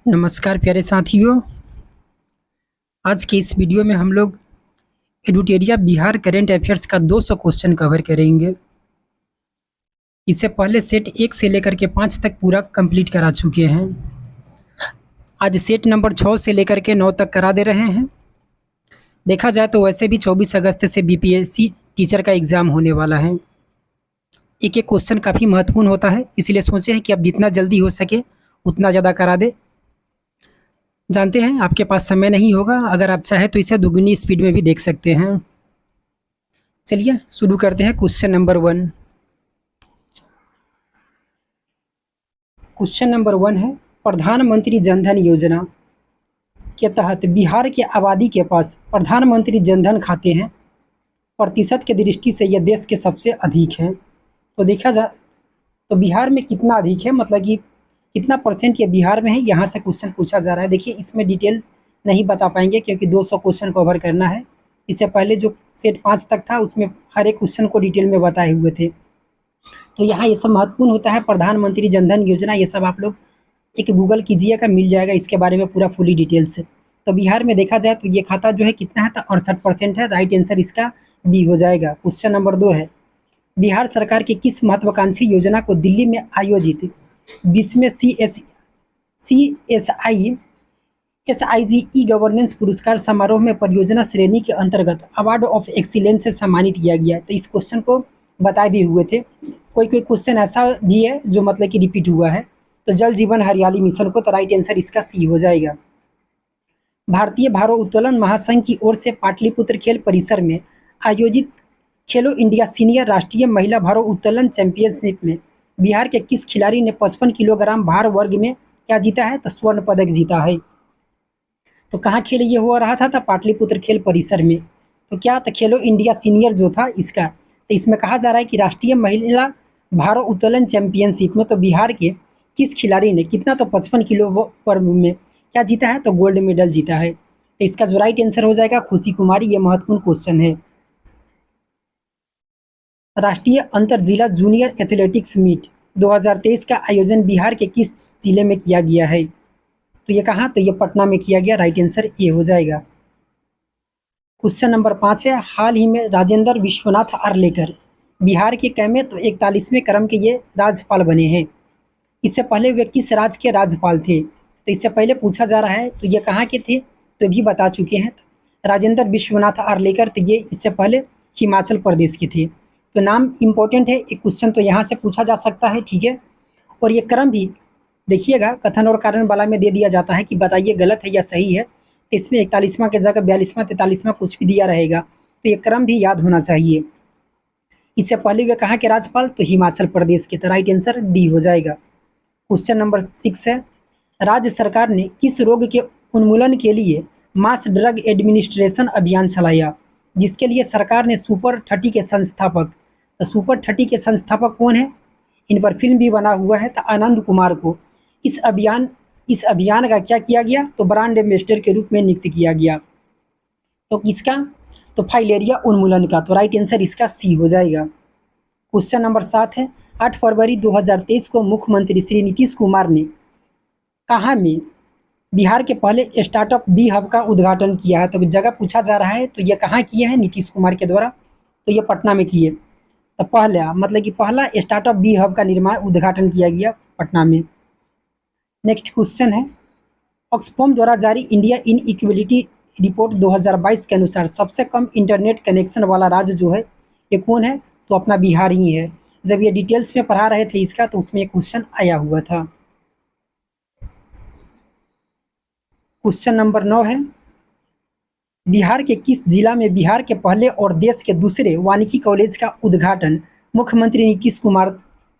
नमस्कार प्यारे साथियों। आज के इस वीडियो में हम लोग एडुटेरिया बिहार करंट अफेयर्स का 200 क्वेश्चन कवर करेंगे। इससे पहले सेट 1 से लेकर के 5 तक पूरा कंप्लीट करा चुके हैं। आज सेट नंबर 6 से लेकर के 9 तक करा दे रहे हैं। देखा जाए तो वैसे भी 24 अगस्त से बीपीएससी टीचर का एग्ज़ाम होने वाला है। एक एक क्वेश्चन काफ़ी महत्वपूर्ण होता है, इसलिए सोचे हैं कि अब जितना जल्दी हो सके उतना ज़्यादा करा दे। जानते हैं आपके पास समय नहीं होगा, अगर आप चाहें तो इसे दुगनी स्पीड में भी देख सकते हैं। चलिए शुरू करते हैं। Question number 1। क्वेश्चन नंबर 1 है, प्रधानमंत्री जनधन योजना के तहत बिहार की आबादी के पास प्रधानमंत्री जनधन खाते हैं, प्रतिशत की दृष्टि से यह देश के सबसे अधिक है। तो देखा जाए तो बिहार में कितना अधिक है, मतलब कि कितना परसेंट ये बिहार में है, यहाँ से क्वेश्चन पूछा जा रहा है। देखिए इसमें डिटेल नहीं बता पाएंगे क्योंकि 200 क्वेश्चन कवर करना है। इससे पहले जो सेट 5 तक था उसमें हर एक क्वेश्चन को डिटेल में बताए हुए थे। तो यहाँ ये सब महत्वपूर्ण होता है। प्रधानमंत्री जनधन योजना ये सब आप लोग एक गूगल कीजिएगा, मिल जाएगा इसके बारे में पूरा फुली डिटेल्स। तो बिहार में देखा जाए तो ये खाता जो है कितना है, तो 68% है। राइट आंसर इसका बी हो जाएगा। क्वेश्चन नंबर 2 है, बिहार सरकार की किस महत्वाकांक्षी योजना को दिल्ली में आयोजित 20वें CSI ई गवर्नेंस पुरस्कार समारोह में परियोजना श्रेणी के अंतर्गत अवार्ड ऑफ एक्सीलेंस से सम्मानित किया गया है? तो इस क्वेश्चन को बताए भी हुए थे। कोई कोई क्वेश्चन ऐसा भी है जो मतलब कि रिपीट हुआ है। तो जल जीवन हरियाली मिशन को, तो राइट आंसर इसका सी हो जाएगा। भारतीय भारोत्तोलन महासंघ की ओर से पाटलिपुत्र खेल परिसर में आयोजित खेलो इंडिया सीनियर राष्ट्रीय महिला भारोत्तोलन चैंपियनशिप में बिहार के किस खिलाड़ी ने 55 किलोग्राम भार वर्ग में क्या जीता है? तो स्वर्ण पदक जीता है। तो कहाँ खेल ये हो रहा था? पाटलिपुत्र खेल परिसर में। तो क्या था? खेलो इंडिया सीनियर जो था इसका। तो इसमें कहा जा रहा है कि राष्ट्रीय महिला भारोत्तोलन चैंपियनशिप में तो बिहार के किस खिलाड़ी ने कितना, तो 55 किलो वर्ग में क्या जीता है? तो गोल्ड मेडल जीता है। तो इसका जो राइट आंसर हो जाएगा खुशी कुमारी। ये महत्वपूर्ण क्वेश्चन है। राष्ट्रीय अंतर जिला जूनियर एथलेटिक्स मीट 2023 का आयोजन बिहार के किस जिले में किया गया है? तो ये कहाँ? तो ये पटना में किया गया। राइट आंसर ए हो जाएगा। क्वेश्चन नंबर 5 है, हाल ही में राजेंद्र विश्वनाथ आर्लेकर बिहार के कैमे तो 41वें क्रम के ये राज्यपाल बने हैं। इससे पहले वे किस राज्य के राज्यपाल थे? तो इससे पहले पूछा जा रहा है। तो ये कहाँ के थे? तो भी बता चुके हैं। राजेंद्र विश्वनाथ आर्लेकर, तो ये इससे पहले हिमाचल प्रदेश के थे। तो नाम इम्पोर्टेंट है, एक क्वेश्चन तो यहाँ से पूछा जा सकता है। ठीक है, और ये क्रम भी देखिएगा कथन और कारण वाला में दे दिया जाता है कि बताइए गलत है या सही है। इसमें 41वां की जगह 42वां 43वां कुछ भी दिया रहेगा। तो ये क्रम भी याद होना चाहिए। इससे पहले वे कहाँ के राज्यपाल? तो हिमाचल प्रदेश के। तो राइट आंसर डी हो जाएगा। क्वेश्चन नंबर 6 है, राज्य सरकार ने किस रोग के उन्मूलन के लिए मास ड्रग एडमिनिस्ट्रेशन अभियान चलाया, जिसके लिए सरकार ने सुपर 30 के संस्थापक, तो सुपर 30 के संस्थापक कौन है? इन पर फिल्म भी बना हुआ है। तो आनंद कुमार को इस अभियान का क्या किया गया? तो ब्रांड एम्बेसडर के रूप में नियुक्त किया गया। तो किसका? तो फाइलेरिया उन्मूलन का। तो राइट आंसर इसका सी हो जाएगा। क्वेश्चन नंबर 7 है, 8 फरवरी 2023 को मुख्यमंत्री श्री नीतीश कुमार ने कहाँ में बिहार के पहले स्टार्टअप बी हब का उद्घाटन किया है? तो जगह पूछा जा रहा है। तो ये कहाँ किए हैं नीतीश कुमार के द्वारा? तो ये पटना में किए। तो पहला मतलब कि पहला स्टार्टअप बी हब का निर्माण उद्घाटन किया गया पटना में। नेक्स्ट क्वेश्चन है, ऑक्सफैम द्वारा जारी इंडिया इन इक्वलिटी रिपोर्ट 2022 के अनुसार सबसे कम इंटरनेट कनेक्शन वाला राज्य जो है ये कौन है? तो अपना बिहार ही है। जब ये डिटेल्स में पढ़ा रहे थे इसका तो उसमें एक क्वेश्चन आया हुआ था। क्वेश्चन नंबर 9 है, बिहार के किस जिला में बिहार के पहले और देश के दूसरे वानिकी कॉलेज का उद्घाटन मुख्यमंत्री नीतीश कुमार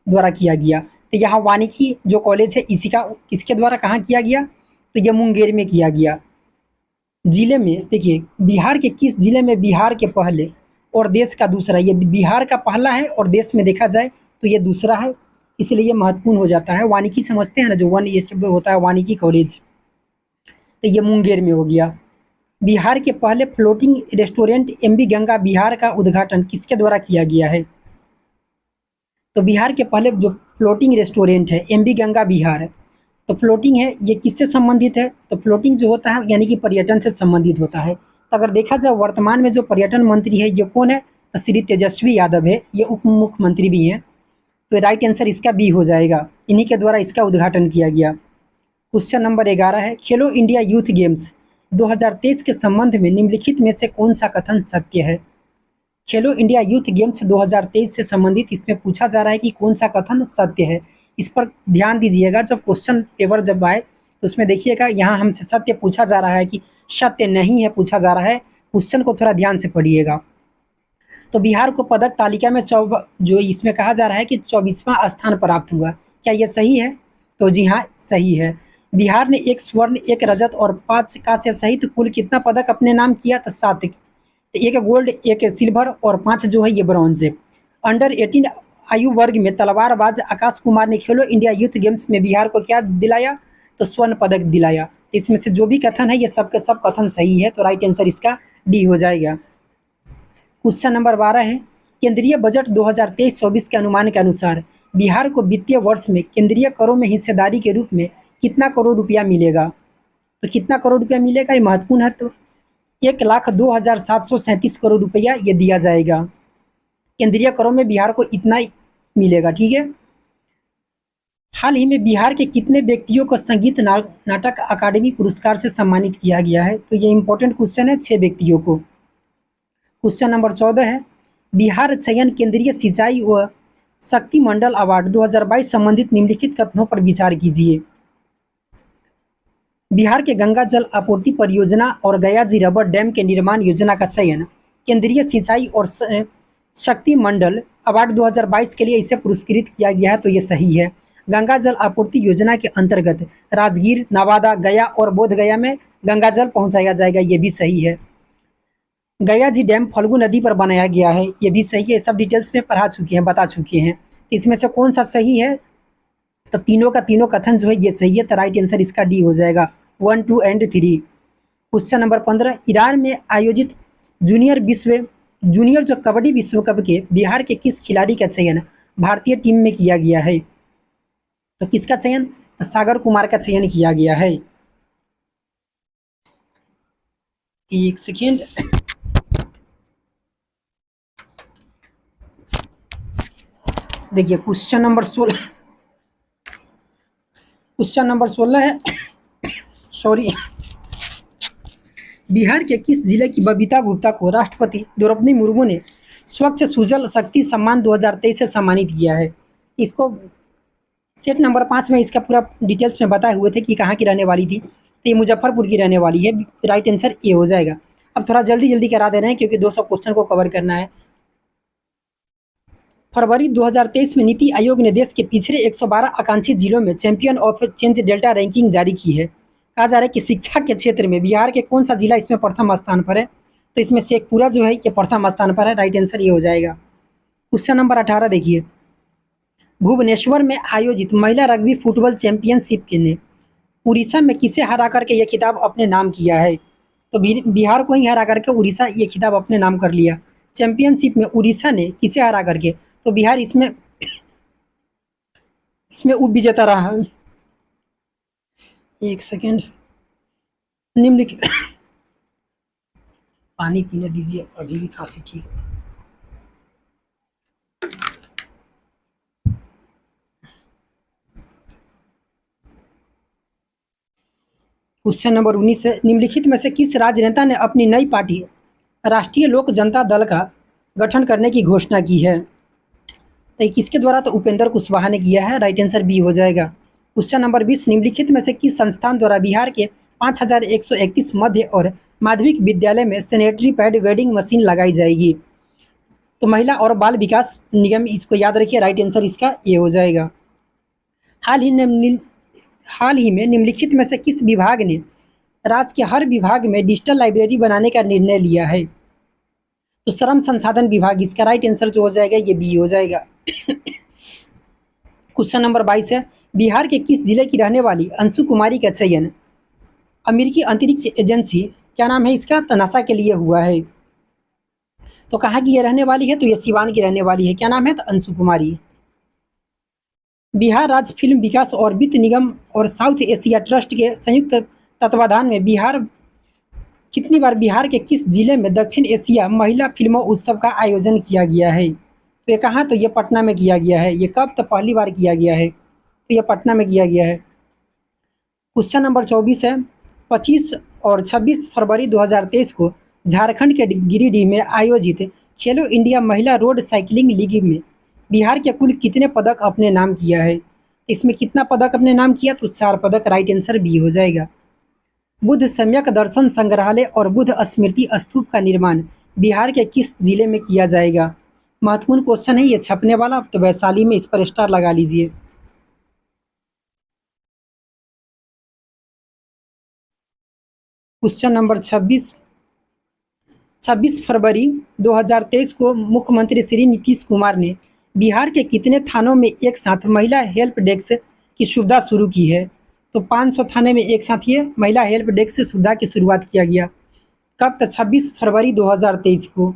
द्वारा किया गया? तो यहाँ वानिकी जो कॉलेज है इसी का किसके द्वारा कहाँ किया गया? तो ये मुंगेर में किया गया। जिले में देखिए बिहार के किस जिले में बिहार के पहले और देश का दूसरा, ये बिहार का पहला है और देश में देखा जाए तो ये दूसरा है, इसलिए ये महत्वपूर्ण हो जाता है। वानिकी समझते हैं ना, जो वन ये होता है वानिकी कॉलेज, तो ये मुंगेर में हो गया। बिहार के पहले floating restaurant MB Ganga Bihar का उद्घाटन किसके द्वारा किया गया है? तो बिहार के पहले जो फ्लोटिंग रेस्टोरेंट है एमबी गंगा बिहार, तो फ्लोटिंग है, ये किससे संबंधित है? तो फ्लोटिंग जो होता है यानी कि पर्यटन से संबंधित होता है। तो अगर देखा जाए वर्तमान में जो पर्यटन मंत्री है ये कौन है? तो श्री तेजस्वी यादव है, ये उप मुख्यमंत्री भी हैं। तो राइट आंसर इसका बी हो जाएगा, इन्हीं के द्वारा इसका उद्घाटन किया गया। क्वेश्चन नंबर 11 है, खेलो इंडिया यूथ गेम्स 2023 के संबंध में निम्नलिखित में से कौन सा कथन सत्य है? खेलो इंडिया यूथ गेम्स 2023 से संबंधित इसमें पूछा जा रहा है कि कौन सा कथन सत्य है। इस पर ध्यान दीजिएगा, जब क्वेश्चन पेपर जब आए तो उसमें देखिएगा यहाँ हमसे सत्य पूछा जा रहा है कि सत्य नहीं है पूछा जा रहा है। क्वेश्चन को थोड़ा ध्यान से पढ़िएगा। तो बिहार को पदक तालिका में जो इसमें कहा जा रहा है कि 24वां स्थान प्राप्त हुआ, क्या ये सही है? तो जी हाँ, सही है। बिहार ने 1 स्वर्ण, 1 रजत और 5 कांस्य सहित कुल कितना पदक अपने नाम किया? तो 7। 1 गोल्ड, 1 सिल्वर और 5 जो है ये ब्रॉन्ज। अंडर 18 आयु वर्ग में तलवारबाज आकाश कुमार ने खेलो इंडिया यूथ गेम्स में बिहार को क्या दिलाया? तो स्वर्ण पदक दिलाया। इसमें से जो भी कथन है ये सब के सब कथन सही है, तो राइट आंसर इसका डी हो जाएगा। क्वेश्चन नंबर 12 है, केंद्रीय बजट 2023-24 के अनुमान के अनुसार बिहार को वित्तीय वर्ष में केंद्रीय करों में हिस्सेदारी के रूप में कितना करोड़ रुपया मिलेगा? तो कितना करोड़ रुपया मिलेगा ये महत्वपूर्ण है। तो 1,02,737 करोड़ रुपया ये दिया जाएगा। केंद्रीय करों में बिहार को इतना ही मिलेगा, ठीक है। हाल ही में बिहार के कितने व्यक्तियों को संगीत नाटक अकादमी पुरस्कार से सम्मानित किया गया है? तो ये इंपॉर्टेंट क्वेश्चन है, 6 व्यक्तियों को। क्वेश्चन नंबर 14 है, बिहार चयन केंद्रीय सिंचाई व शक्ति मंडल अवार्ड 2022 संबंधित निम्नलिखित कथनों पर विचार कीजिए। बिहार के गंगा जल आपूर्ति परियोजना और गयाजी रबर डैम के निर्माण योजना का चयन केंद्रीय सिंचाई और शक्ति मंडल अवार्ड 2022 के लिए इसे पुरस्कृत किया गया है, तो ये सही है। गंगा जल आपूर्ति योजना के अंतर्गत राजगीर, नवादा, गया और बोधगया में गंगा जल पहुंचाया जाएगा, ये भी सही है। गया जी डैम फल्गु नदी पर बनाया गया है, ये भी सही है। सब डिटेल्स में पढ़ा चुके हैं, बता चुके हैं। इसमें से कौन सा सही है? तो तीनों का तीनों कथन जो है ये सही है, तो राइट आंसर इसका डी हो जाएगा, 1, 2 एंड 3। क्वेश्चन नंबर 15, ईरान में आयोजित जूनियर जो कबड्डी विश्व कप के बिहार के किस खिलाड़ी का चयन भारतीय टीम में किया गया है? तो किसका चयन? तो सागर कुमार का चयन किया गया है। एक सेकेंड, देखिए क्वेश्चन नंबर 16 है सॉरी, बिहार के किस जिले की बबीता गुप्ता को राष्ट्रपति द्रौपदी मुर्मू ने स्वच्छ सुजल शक्ति सम्मान 2023 से सम्मानित किया है? इसको सेट नंबर 5 में इसका पूरा डिटेल्स में बताए हुए थे कि कहाँ की रहने वाली थी, तो ये मुजफ्फरपुर की रहने वाली है। राइट आंसर ए हो जाएगा। अब थोड़ा जल्दी जल्दी करा दे रहे हैं क्योंकि 200 क्वेश्चन को कवर करना है। फरवरी 2023 में नीति आयोग ने देश के पिछड़े 112 आकांक्षी जिलों में champion of change delta ranking जारी की है। कहा जा रहा है कि शिक्षा के क्षेत्र में बिहार के कौन सा जिला इसमें प्रथम स्थान पर है? तो इसमें शेखपुरा जो है ये प्रथम स्थान पर है, राइट आंसर ये हो जाएगा। क्वेश्चन नंबर 18 देखिए, भुवनेश्वर में आयोजित महिला रग्बी फुटबॉल चैंपियनशिप ने उड़ीसा में किसे हरा करके ये खिताब अपने नाम किया है? तो बिहार को ही हरा करके उड़ीसा ये खिताब अपने नाम कर लिया। चैंपियनशिप में उड़ीसा ने किसे हरा करके? तो बिहार इसमें उप विजेता रहा है। एक सेकेंड, निम्नलिखित पानी पीने दीजिए, अभी भी खांसी ठीक है। क्वेश्चन नंबर 19 है, निम्नलिखित में से किस राजनेता ने अपनी नई पार्टी राष्ट्रीय लोक जनता दल का गठन करने की घोषणा की है? तो किसके द्वारा? तो उपेंद्र कुशवाहा ने किया है, राइट आंसर बी हो जाएगा। क्वेश्चन नंबर 20, निम्नलिखित में से किस संस्थान द्वारा बिहार के 5131 मध्य और माध्यमिक विद्यालय में सैनिटरी पैड वेंडिंग मशीन लगाई जाएगी? तो महिला और बाल विकास निगम, इसको याद रखिए, राइट आंसर इसका ए हो जाएगा। हाल ही में निम्नलिखित में से किस विभाग ने राज्य के हर विभाग में डिजिटल लाइब्रेरी बनाने का निर्णय लिया है? तो श्रम संसाधन विभाग, इसका राइट आंसर जो हो जाएगा ये बी हो जाएगा। क्वेश्चन नंबर 22 है, बिहार के किस जिले की रहने वाली अंशु कुमारी का चयन अमेरिकी अंतरिक्ष एजेंसी, क्या नाम है इसका, तो नासा के लिए हुआ है? तो कहाँ की ये रहने वाली है? तो ये सिवान की रहने वाली है। क्या नाम है? तो अंशु कुमारी। बिहार राज्य फिल्म विकास और वित्त निगम और साउथ एशिया ट्रस्ट के संयुक्त तत्वाधान में कितनी बार बिहार के किस जिले में दक्षिण एशिया महिला फिल्मों उत्सव का आयोजन किया गया है? तो ये कहाँ? तो ये पटना में किया गया है। ये कब? तो पहली बार किया गया है, तो ये पटना में किया गया है। क्वेश्चन नंबर 24 है, 25 और 26 फरवरी 2023 को झारखंड के गिरिडीह में आयोजित खेलो इंडिया महिला रोड साइकिलिंग लीग में बिहार के कुल कितने पदक अपने नाम किया है? इसमें कितना पदक अपने नाम किया? तो 4 पदक। राइट आंसर बी हो जाएगा। बुद्ध सम्यक दर्शन संग्रहालय और बुद्ध स्मृति स्तूप का निर्माण बिहार के किस जिले में किया जाएगा? महत्वपूर्ण क्वेश्चन है ये, छपने वाला, तो वैशाली में। इस पर स्टार लगा लीजिए। क्वेश्चन नंबर 26, 26 फरवरी 2023 को मुख्यमंत्री श्री नीतीश कुमार ने बिहार के कितने थानों में एक साथ महिला हेल्प डेस्क की सुविधा शुरू की है? तो 500 थाने में एक साथ ये महिला हेल्प डेस्क सुविधा की शुरुआत किया गया। कब? तो 26 फरवरी 2023 को।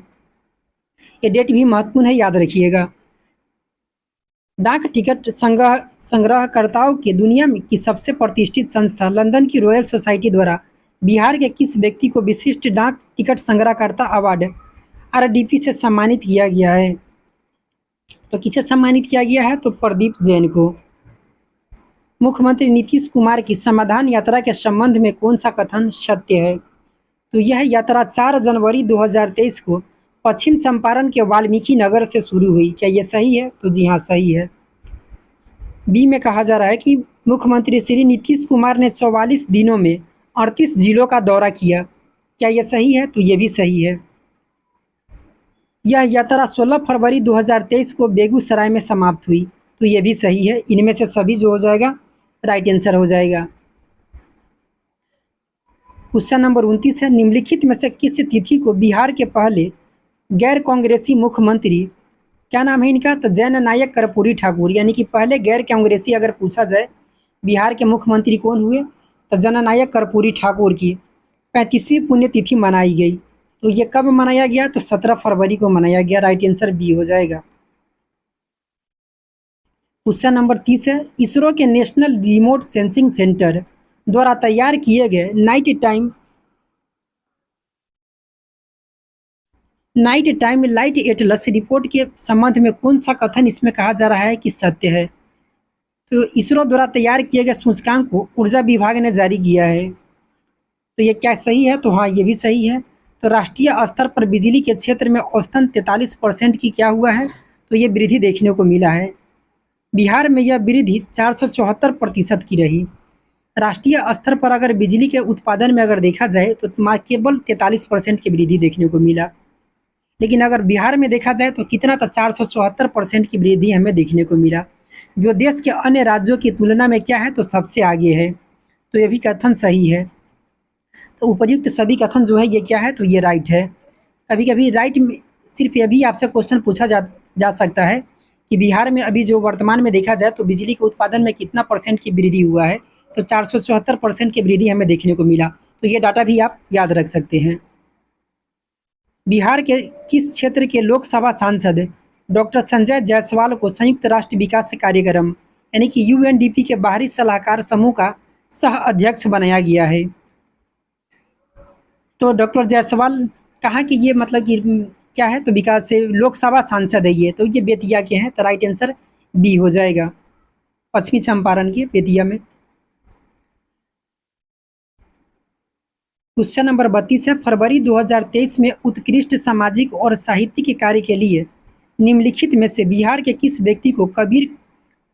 ये डेट भी महत्वपूर्ण है, याद रखिएगा। डाक टिकट संग्रहकर्ताओं की दुनिया में की सबसे प्रतिष्ठित संस्था लंदन की रॉयल सोसाइटी द्वारा बिहार के किस व्यक्ति को विशिष्ट डाक टिकट संग्रहकर्ता अवार्ड आरडीपी से सम्मानित किया गया है? तो किसे सम्मानित किया गया है? तो प्रदीप जैन को। मुख्यमंत्री नीतीश कुमार की समाधान यात्रा के संबंध में कौन सा कथन सत्य है? तो यह यात्रा 4 जनवरी 2023 को पश्चिम चंपारण के वाल्मीकि नगर से शुरू हुई। क्या ये सही है? तो जी हाँ, सही है। बी में कहा जा रहा है कि मुख्यमंत्री श्री नीतीश कुमार ने 44 दिनों में 38 जिलों का दौरा किया। क्या ये सही है? तो ये भी सही है। यह यात्रा 16 फरवरी 2023 को बेगूसराय में समाप्त हुई। तो ये भी सही है। इनमें से सभी जो हो जाएगा राइट आंसर हो जाएगा। क्वेश्चन नंबर 29 है, निम्नलिखित में से किस तिथि को बिहार के पहले गैर कांग्रेसी मुख्यमंत्री, क्या नाम है इनका? तो जैन नायक कर्पूरी ठाकुर, यानी कि पहले गैर कांग्रेसी अगर पूछा जाए बिहार के मुख्यमंत्री कौन हुए, तो जननायक कर्पूरी ठाकुर की 35वीं पुण्यतिथि मनाई गई। तो ये कब मनाया गया? तो 17 फरवरी को मनाया गया। राइट आंसर बी हो जाएगा। क्वेश्चन नंबर 30 है, इसरो के नेशनल रिमोट सेंसिंग सेंटर द्वारा तैयार किए गए night time light Atlas report के संबंध में कौन सा कथन इसमें कहा जा रहा है कि सत्य है? तो इसरो द्वारा तैयार किए गए सूचकांक को ऊर्जा विभाग ने जारी किया है। तो ये क्या सही है? तो हाँ, ये भी सही है। तो राष्ट्रीय स्तर पर बिजली के क्षेत्र में औसतन 43% की क्या हुआ है? तो ये वृद्धि देखने को मिला है। बिहार में यह वृद्धि 474% की रही। राष्ट्रीय स्तर पर अगर बिजली के उत्पादन में अगर देखा जाए तो केवल 43% की वृद्धि देखने को मिला, लेकिन अगर बिहार में देखा जाए तो कितना था? 474% की वृद्धि हमें देखने को मिला, जो देश के अन्य राज्यों की तुलना में क्या है? तो सबसे आगे है। तो ये भी कथन सही है। तो उपर्युक्त सभी कथन जो है ये क्या है? तो ये राइट है। कभी कभी राइट में सिर्फ ये भी आपसे क्वेश्चन पूछा जा सकता है कि बिहार में अभी जो वर्तमान में देखा जाए तो बिजली के उत्पादन में कितना परसेंट की वृद्धि हुआ है? तो 474% की वृद्धि हमें देखने को मिला। तो ये डाटा भी आप याद रख सकते हैं। बिहार के किस क्षेत्र के लोकसभा सांसद डॉक्टर संजय जायसवाल को संयुक्त राष्ट्र विकास कार्यक्रम यानी कि यूएनडीपी के बाहरी सलाहकार समूह का सह अध्यक्ष बनाया गया है? तो डॉक्टर जायसवाल कहाँ के ये मतलब कि क्या है? तो विकास से लोकसभा सांसद है ये। तो ये बेतिया के हैं। तो राइट आंसर बी हो जाएगा, पश्चिमी चंपारण के बेतिया में। क्वेश्चन नंबर 32 है, फरवरी 2023 में उत्कृष्ट सामाजिक और साहित्यिक कार्य के लिए निम्नलिखित में से बिहार के किस व्यक्ति को कबीर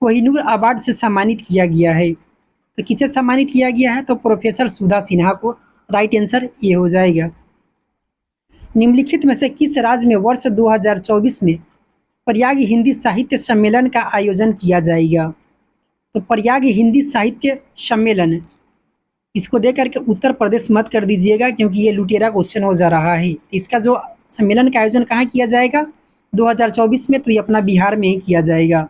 कोहिनूर अवार्ड से सम्मानित किया गया है? तो किसे सम्मानित किया गया है? तो प्रोफेसर सुधा सिन्हा को। राइट आंसर ये हो जाएगा। निम्नलिखित में से किस राज्य में वर्ष 2024 में प्रयाग हिंदी साहित्य सम्मेलन का आयोजन किया जाएगा? तो प्रयाग हिंदी साहित्य सम्मेलन, इसको देख करके उत्तर प्रदेश मत कर दीजिएगा क्योंकि ये लुटेरा क्वेश्चन हो जा रहा है। इसका जो सम्मेलन का आयोजन कहाँ किया जाएगा 2024 में? तो ये अपना बिहार में ही किया जाएगा।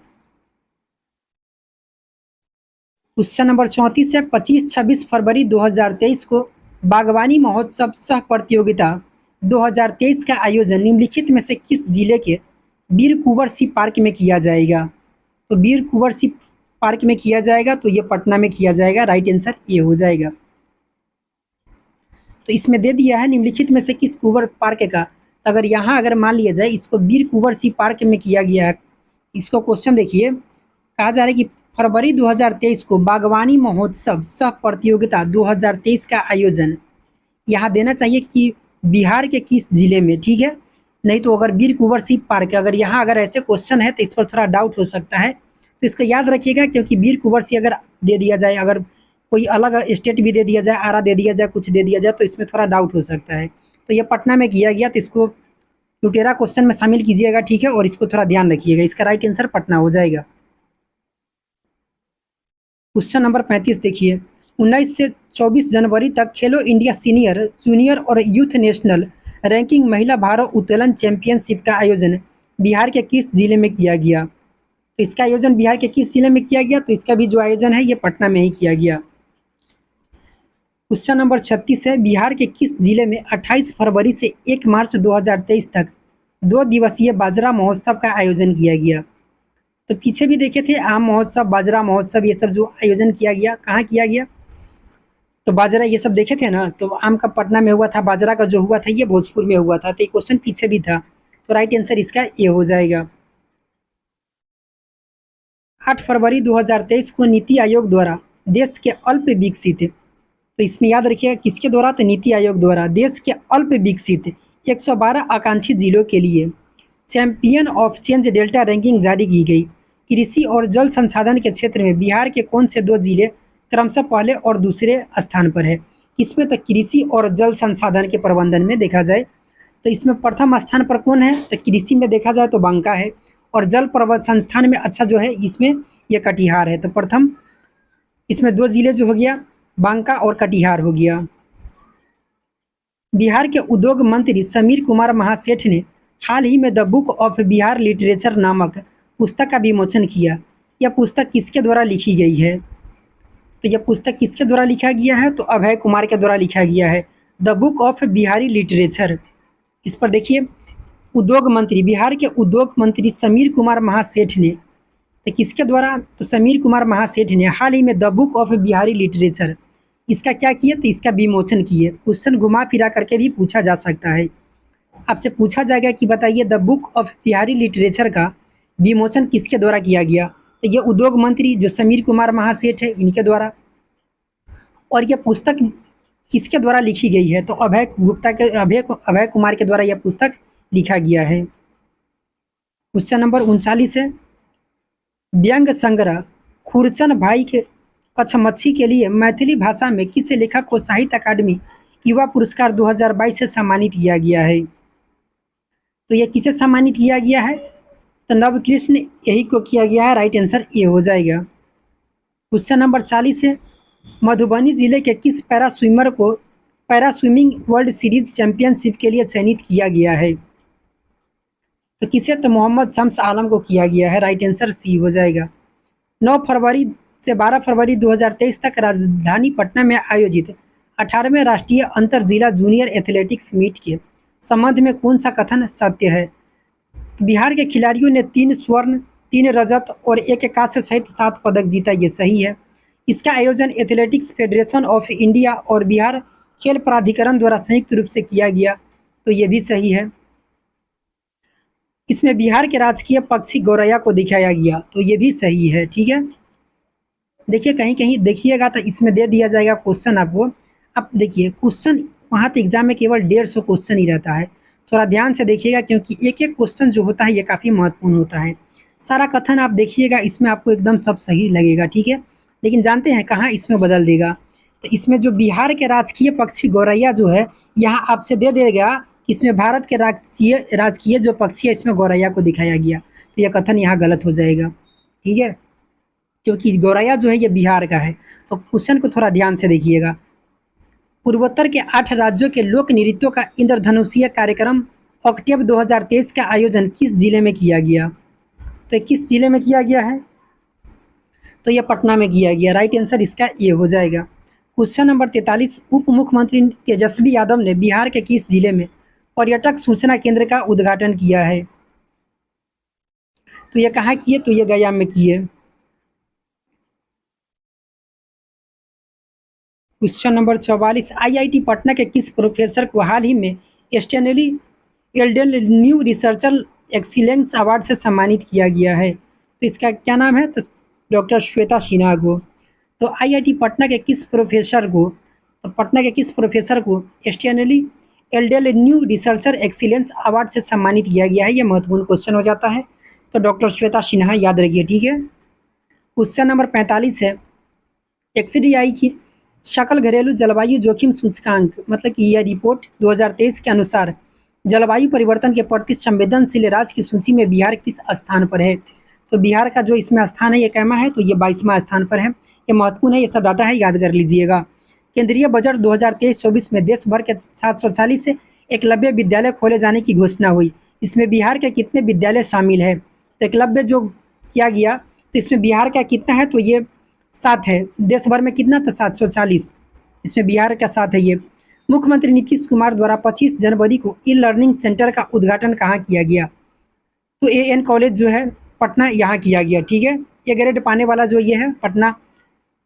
क्वेश्चन नंबर 34 है, 25-26 फरवरी 2023 को बागवानी महोत्सव सह प्रतियोगिता 2023 का आयोजन निम्नलिखित में से किस जिले के वीर कुंवर सिंह पार्क में किया जाएगा? तो वीर कुंवर सिंह पार्क में किया जाएगा, तो ये पटना में किया जाएगा। राइट आंसर ये हो जाएगा। तो इसमें दे दिया है निम्नलिखित में से किस कुंवर पार्क का, तो अगर यहाँ अगर मान लिया जाए इसको वीर कुंवर सिंह पार्क में किया गया है, इसको क्वेश्चन देखिए, कहा जा रहा है कि फरवरी 2023 को बागवानी महोत्सव सह प्रतियोगिता 2023 का आयोजन यहाँ देना चाहिए कि बिहार के किस जिले में, ठीक है। नहीं तो अगर वीर कुंवर सिंह पार्क, अगर यहाँ अगर ऐसे क्वेश्चन है तो इस पर थोड़ा डाउट हो सकता है, तो इसको याद रखिएगा, क्योंकि वीर कुंवर सिंह अगर दे दिया जाए, अगर कोई अलग स्टेट भी दे दिया जाए, आरा दे दिया जाए, कुछ दे दिया जाए, तो इसमें थोड़ा डाउट हो सकता है। तो ये पटना में किया गया, तो इसको लुटेरा क्वेश्चन में शामिल कीजिएगा, ठीक है, और इसको थोड़ा ध्यान रखिएगा। इसका राइट आंसर पटना हो जाएगा। क्वेश्चन नंबर 35 देखिए, 19 से 24 जनवरी तक खेलो इंडिया सीनियर, जूनियर और यूथ नेशनल रैंकिंग महिला भारोत्तोलन चैंपियनशिप का आयोजन बिहार के किस जिले में किया गया। तो इसका आयोजन बिहार के किस जिले में किया गया, तो इसका भी जो आयोजन है ये पटना में ही किया गया। क्वेश्चन नंबर 36 है, बिहार के किस जिले में 28 फरवरी से 1 मार्च 2023 तक 2 दिवसीय बाजरा महोत्सव का आयोजन किया गया। तो पीछे भी देखे थे आम महोत्सव, बाजरा महोत्सव, ये सब जो आयोजन किया गया, कहाँ किया गया, तो बाजरा ये सब देखे थे ना, तो आम का पटना में हुआ था, बाजरा का जो हुआ था ये भोजपुर में हुआ था। तो ये क्वेश्चन पीछे भी था, तो राइट आंसर इसका ये हो जाएगा। 8 फरवरी 2023 को नीति आयोग द्वारा देश के अल्प विकसित, तो इसमें याद रखिएगा किसके द्वारा, तो नीति आयोग द्वारा देश के अल्प विकसित 112 आकांक्षी जिलों के लिए champion of change delta ranking जारी की गई। कृषि और जल संसाधन के क्षेत्र में बिहार के कौन से 2 जिले क्रमशः पहले और दूसरे स्थान पर है। इसमें तो कृषि और जल संसाधन के प्रबंधन में देखा जाए तो इसमें प्रथम स्थान पर कौन है, तो कृषि में देखा जाए तो बांका है, और जल प्रबंधन संस्थान में अच्छा जो है इसमें ये कटिहार है। तो प्रथम इसमें 2 जिले जो हो गया बांका और कटिहार हो गया। बिहार के उद्योग मंत्री समीर कुमार महासेठ ने हाल ही में the book of Bihar literature नामक पुस्तक का विमोचन किया। यह पुस्तक किसके द्वारा लिखी गई है, तो यह पुस्तक किसके द्वारा लिखा गया है, तो अभय कुमार के द्वारा लिखा गया है, the book of Bihari literature. इस पर देखिए उद्योग मंत्री, बिहार के उद्योग मंत्री समीर कुमार महासेठ ने, तो किसके द्वारा, तो समीर कुमार महासेठ ने हाल ही में the book of Bihari literature इसका क्या किया, तो इसका विमोचन किए। क्वेश्चन घुमा फिरा करके भी पूछा जा सकता है, आपसे पूछा जाएगा कि बताइए the book of Bihari literature का विमोचन किसके द्वारा किया गया, तो ये उद्योग मंत्री जो समीर कुमार महासेठ है इनके द्वारा। और यह पुस्तक किसके द्वारा लिखी गई है, तो अभय गुप्ता के अभय कुमार के द्वारा यह पुस्तक लिखा गया है। क्वेश्चन नंबर 39 है, व्यंग संग्रह खुरचन भाई के कछमच्छी के लिए मैथिली भाषा में किस लेखक को साहित्य अकादमी युवा पुरस्कार 2022 से सम्मानित किया गया है, तो यह किसे सम्मानित किया गया है, तो नवकृष्ण यही को किया गया है। राइट आंसर ये हो जाएगा। क्वेश्चन नंबर 40 है, मधुबनी जिले के किस पैरा स्विमर को para swimming world series championship के लिए चयनित किया गया है, तो किसे, तो मोहम्मद शम्स आलम को किया गया है। राइट आंसर सी हो जाएगा। 9 फरवरी से 12 फरवरी 2023 तक राजधानी पटना में आयोजित 18वें राष्ट्रीय अंतर जिला जूनियर एथलेटिक्स मीट के संबंध में कौन सा कथन सत्य है, तो बिहार के खिलाड़ियों ने 3 स्वर्ण, 3 रजत और 1 कांस्य सहित 7 पदक जीता, ये सही है। इसका आयोजन एथलेटिक्स फेडरेशन ऑफ इंडिया और बिहार खेल प्राधिकरण द्वारा संयुक्त रूप से किया गया, तो ये भी सही है। इसमें बिहार के राजकीय पक्षी गौरैया को दिखाया गया, तो ये भी सही है, ठीक है। देखिए कहीं कहीं देखिएगा तो इसमें दे दिया जाएगा क्वेश्चन आपको, अब देखिए क्वेश्चन वहाँ तो एग्जाम में केवल 150 क्वेश्चन ही रहता है, थोड़ा ध्यान से देखिएगा क्योंकि एक एक क्वेश्चन जो होता है ये काफ़ी महत्वपूर्ण होता है। सारा कथन आप देखिएगा इसमें आपको एकदम सब सही लगेगा, ठीक है, लेकिन जानते हैं कहाँ इसमें बदल देगा, तो इसमें जो बिहार के राजकीय पक्षी गौरैया जो है यहाँ आपसे दे देगा, इसमें भारत के राजकीय जो पक्षी है इसमें गौरैया को दिखाया गया, तो यह कथन यहाँ गलत हो जाएगा, ठीक है, क्योंकि गौरैया जो है ये बिहार का है। तो क्वेश्चन को थोड़ा ध्यान से देखिएगा। पूर्वोत्तर के 8 राज्यों के लोक नृत्यों का इंद्रधनुषीय कार्यक्रम ऑक्टेव 2023 का आयोजन किस जिले में किया गया, तो ये किस जिले में किया गया है, तो यह पटना में किया गया। राइट आंसर इसका ये हो जाएगा। क्वेश्चन नंबर 43, उप मुख्यमंत्री तेजस्वी यादव ने बिहार के किस जिले में पर्यटक सूचना केंद्र का उद्घाटन किया है, तो यह कहाँ किए, तो यह गया में किए। क्वेश्चन नंबर 44, आईआईटी पटना के किस प्रोफेसर को हाल ही में Stanley Elden new researcher excellence award से सम्मानित किया गया है? तो इसका क्या नाम है? तो डॉक्टर श्वेता सिन्हा को। तो आईआईटी पटना के किस प्रोफेसर को Stanley Elden new researcher excellence award से सम्मानित किया गया है? ये महत्वपूर्ण क्वेश्चन हो जाता है। तो डॉक्टर श्वेता सिन्हा याद रखिए, ठीक है। क्वेश्चन नंबर 45 है, एक्सडीआई की सकल घरेलू जलवायु जोखिम सूचकांक मतलब कि यह रिपोर्ट 2023 के अनुसार जलवायु परिवर्तन के प्रति संवेदनशील राज्य की सूची में बिहार किस स्थान पर है? तो बिहार का जो इसमें स्थान है ये कैमा है, तो ये 22वां स्थान पर है। ये महत्वपूर्ण है, ये सब डाटा है, याद कर लीजिएगा। केंद्रीय बजट 2023-24 में देश भर के 740 से एकलव्य विद्यालय खोले जाने की घोषणा हुई। इसमें बिहार के कितने विद्यालय शामिल है? तो एकलव्य जो किया गया तो इसमें बिहार का कितना है? तो ये 7 है। देश भर में कितना था? 740। इसमें बिहार का 7 है ये। मुख्यमंत्री नीतीश कुमार द्वारा 25 जनवरी को ई लर्निंग सेंटर का उद्घाटन कहाँ किया गया? तो एएन कॉलेज जो है पटना, यहाँ किया गया, ठीक है। ये ग्रेड पाने वाला जो ये है पटना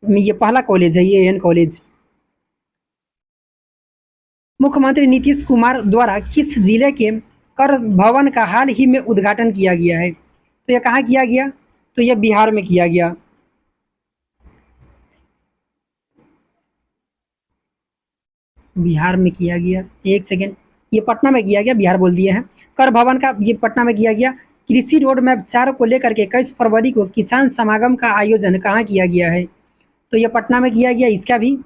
में ये पहला कॉलेज है, ये एएन कॉलेज। मुख्यमंत्री नीतीश कुमार द्वारा किस जिले के कर भवन का हाल ही में उद्घाटन किया गया है? तो ये कहाँ किया गया? तो ये बिहार में किया गया। बिहार में किया गया, एक सेकेंड, ये पटना में किया गया, बिहार बोल दिए हैं। कर भवन का ये पटना में किया गया। कृषि रोड मैप 4 को लेकर के 21 फरवरी को किसान समागम का आयोजन कहाँ किया गया है? तो ये पटना में किया गया, इसका भी।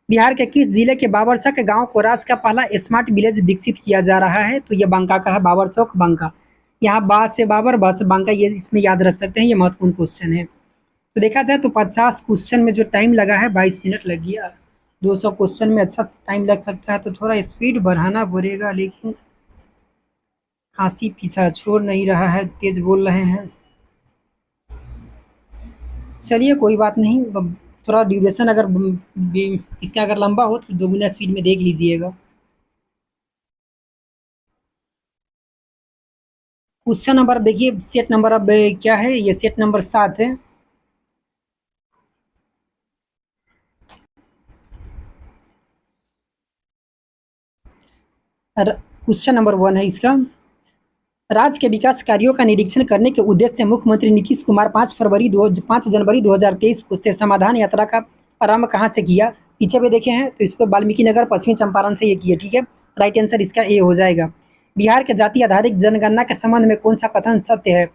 बिहार के किस जिले के बाबरचक गांव को राज्य का पहला स्मार्ट विलेज विकसित किया जा रहा है? तो ये बांका का है, बाबरचौक बांका। यहाँ बा से बाबर, बा से बांका, ये इसमें याद रख सकते हैं, ये महत्वपूर्ण क्वेश्चन है। तो देखा जाए तो 50 क्वेश्चन में जो टाइम लगा है 22 मिनट लग गया। 200 क्वेश्चन में अच्छा टाइम लग सकता है, तो थोड़ा स्पीड बढ़ाना पड़ेगा, लेकिन खांसी पीछा छोड़ नहीं रहा है, तेज बोल रहे हैं। चलिए कोई बात नहीं, थोड़ा ड्यूरेशन अगर इसका अगर लंबा हो तो दोगुना स्पीड में देख लीजिएगा। क्वेश्चन नंबर देखिए, सेट नंबर अब क्या है? ये सेट नंबर 7 है। क्वेश्चन नंबर 1 है इसका, राज्य के विकास कार्यों का निरीक्षण करने के उद्देश्य से मुख्यमंत्री नीतीश कुमार 5 जनवरी 2023 को से समाधान यात्रा का प्रारंभ कहाँ से किया? पीछे पे देखे हैं तो इसको वाल्मीकि नगर पश्चिमी चंपारण से ये किया, ठीक है। राइट आंसर इसका ए हो जाएगा। बिहार के जाति आधारित जनगणना के संबंध में कौन सा कथन सत्य है?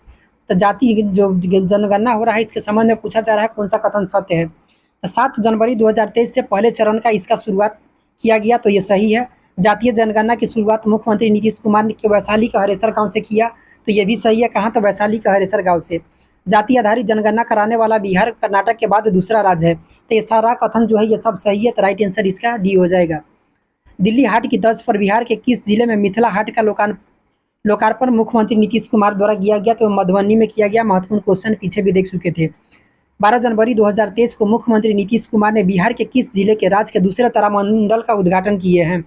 तो जाति जो जनगणना हो रहा है इसके संबंध में पूछा जा रहा है कौन सा कथन सत्य है? तो 7 जनवरी 2023 से पहले चरण का इसका शुरुआत किया गया, तो ये सही है। जातीय जनगणना की शुरुआत मुख्यमंत्री नीतीश कुमार ने वैशाली का हरेसर गांव से किया, तो ये भी सही है। कहाँ? तो वैशाली का हरेसर गांव से। जाति आधारित जनगणना कराने वाला बिहार कर्नाटक के बाद दूसरा राज्य है, तो ये सारा कथन जो है ये सब सही है, तो राइट आंसर इसका डी हो जाएगा। दिल्ली हाट की तर्ज पर बिहार के किस जिले में मिथिला हाट का लोकार्पण मुख्यमंत्री नीतीश कुमार द्वारा किया गया? तो मधुबनी में किया गया। महत्वपूर्ण क्वेश्चन पीछे भी देख चुके थे। 12 जनवरी 2023 को मुख्यमंत्री नीतीश कुमार ने बिहार के किस जिले के राज्य के दूसरे तारामंडल का उद्घाटन किए हैं?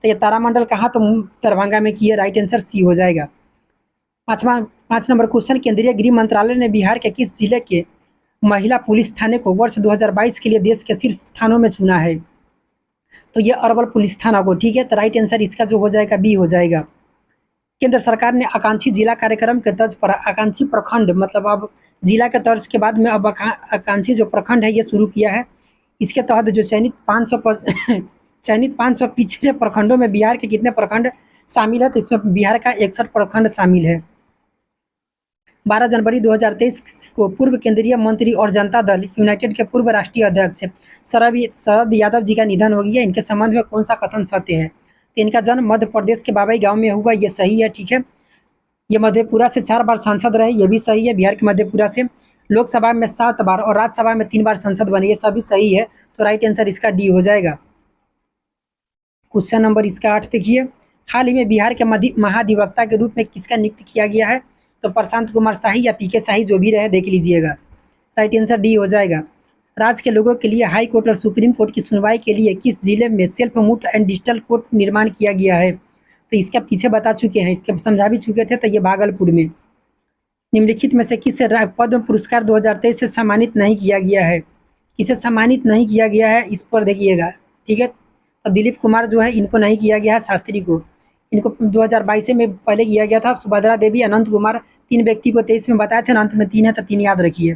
तो ये तारामंडल कहाँ? तो दरभंगा में किए, राइट आंसर सी हो जाएगा। 5 नंबर क्वेश्चन, केंद्रीय गृह मंत्रालय ने बिहार के किस जिले के महिला पुलिस थाने को वर्ष 2022 के लिए देश के शीर्ष थानों में चुना है? तो ये अरवल पुलिस थाना को, ठीक है। तो राइट आंसर इसका जो हो जाएगा बी हो जाएगा। केंद्र सरकार ने आकांक्षी जिला कार्यक्रम के तर्ज पर आकांक्षी प्रखंड मतलब अब जिला के तर्ज के बाद में अब आकांक्षी जो प्रखंड है ये शुरू किया है। इसके तहत जो चयनित 500 पिछड़े प्रखंडों में बिहार के कितने प्रखंड शामिल है? तो इसमें बिहार का 61 प्रखंड शामिल है। 12 जनवरी 2023 को पूर्व केंद्रीय मंत्री और जनता दल यूनाइटेड के पूर्व राष्ट्रीय अध्यक्ष शरद यादव जी का निधन हो गया। इनके संबंध में कौन सा कथन सत्य है? तो इनका जन्म मध्य प्रदेश के बाबई गांव में हुआ, ये सही है, ठीक है। ये मधेपुरा से 4 बार सांसद रहे, ये भी सही है। बिहार के मधेपुरा से लोकसभा में 7 बार और राज्यसभा में 3 बार सांसद बने, ये सभी सही है। तो राइट आंसर इसका डी हो जाएगा। क्वेश्चन नंबर इसका 8 देखिए, हाल ही में बिहार के महाधिवक्ता के रूप में किसका नियुक्त किया गया है? तो प्रशांत कुमार शाही या पीके शाही, जो भी रहे देख लीजिएगा। राइट आंसर डी हो जाएगा। राज्य के लोगों के लिए हाई कोर्ट और सुप्रीम कोर्ट की सुनवाई के लिए किस जिले में self moot and digital court निर्माण किया गया है? तो इसका पीछे बता चुके हैं, इसके समझा भी चुके थे, तो ये भागलपुर में। निम्नलिखित में से किसे पद्म पुरस्कार 2023 से सम्मानित नहीं किया गया है? किसे सम्मानित नहीं किया गया है इस पर देखिएगा, ठीक है। तो दिलीप कुमार जो है इनको नहीं किया गया है, शास्त्री को। इनको 2022 में पहले किया गया था। सुभद्रा देवी, अनंत कुमार, 3 व्यक्ति को 23 में बताए थे ना, अंत में 3 है तो 3 याद रखिए।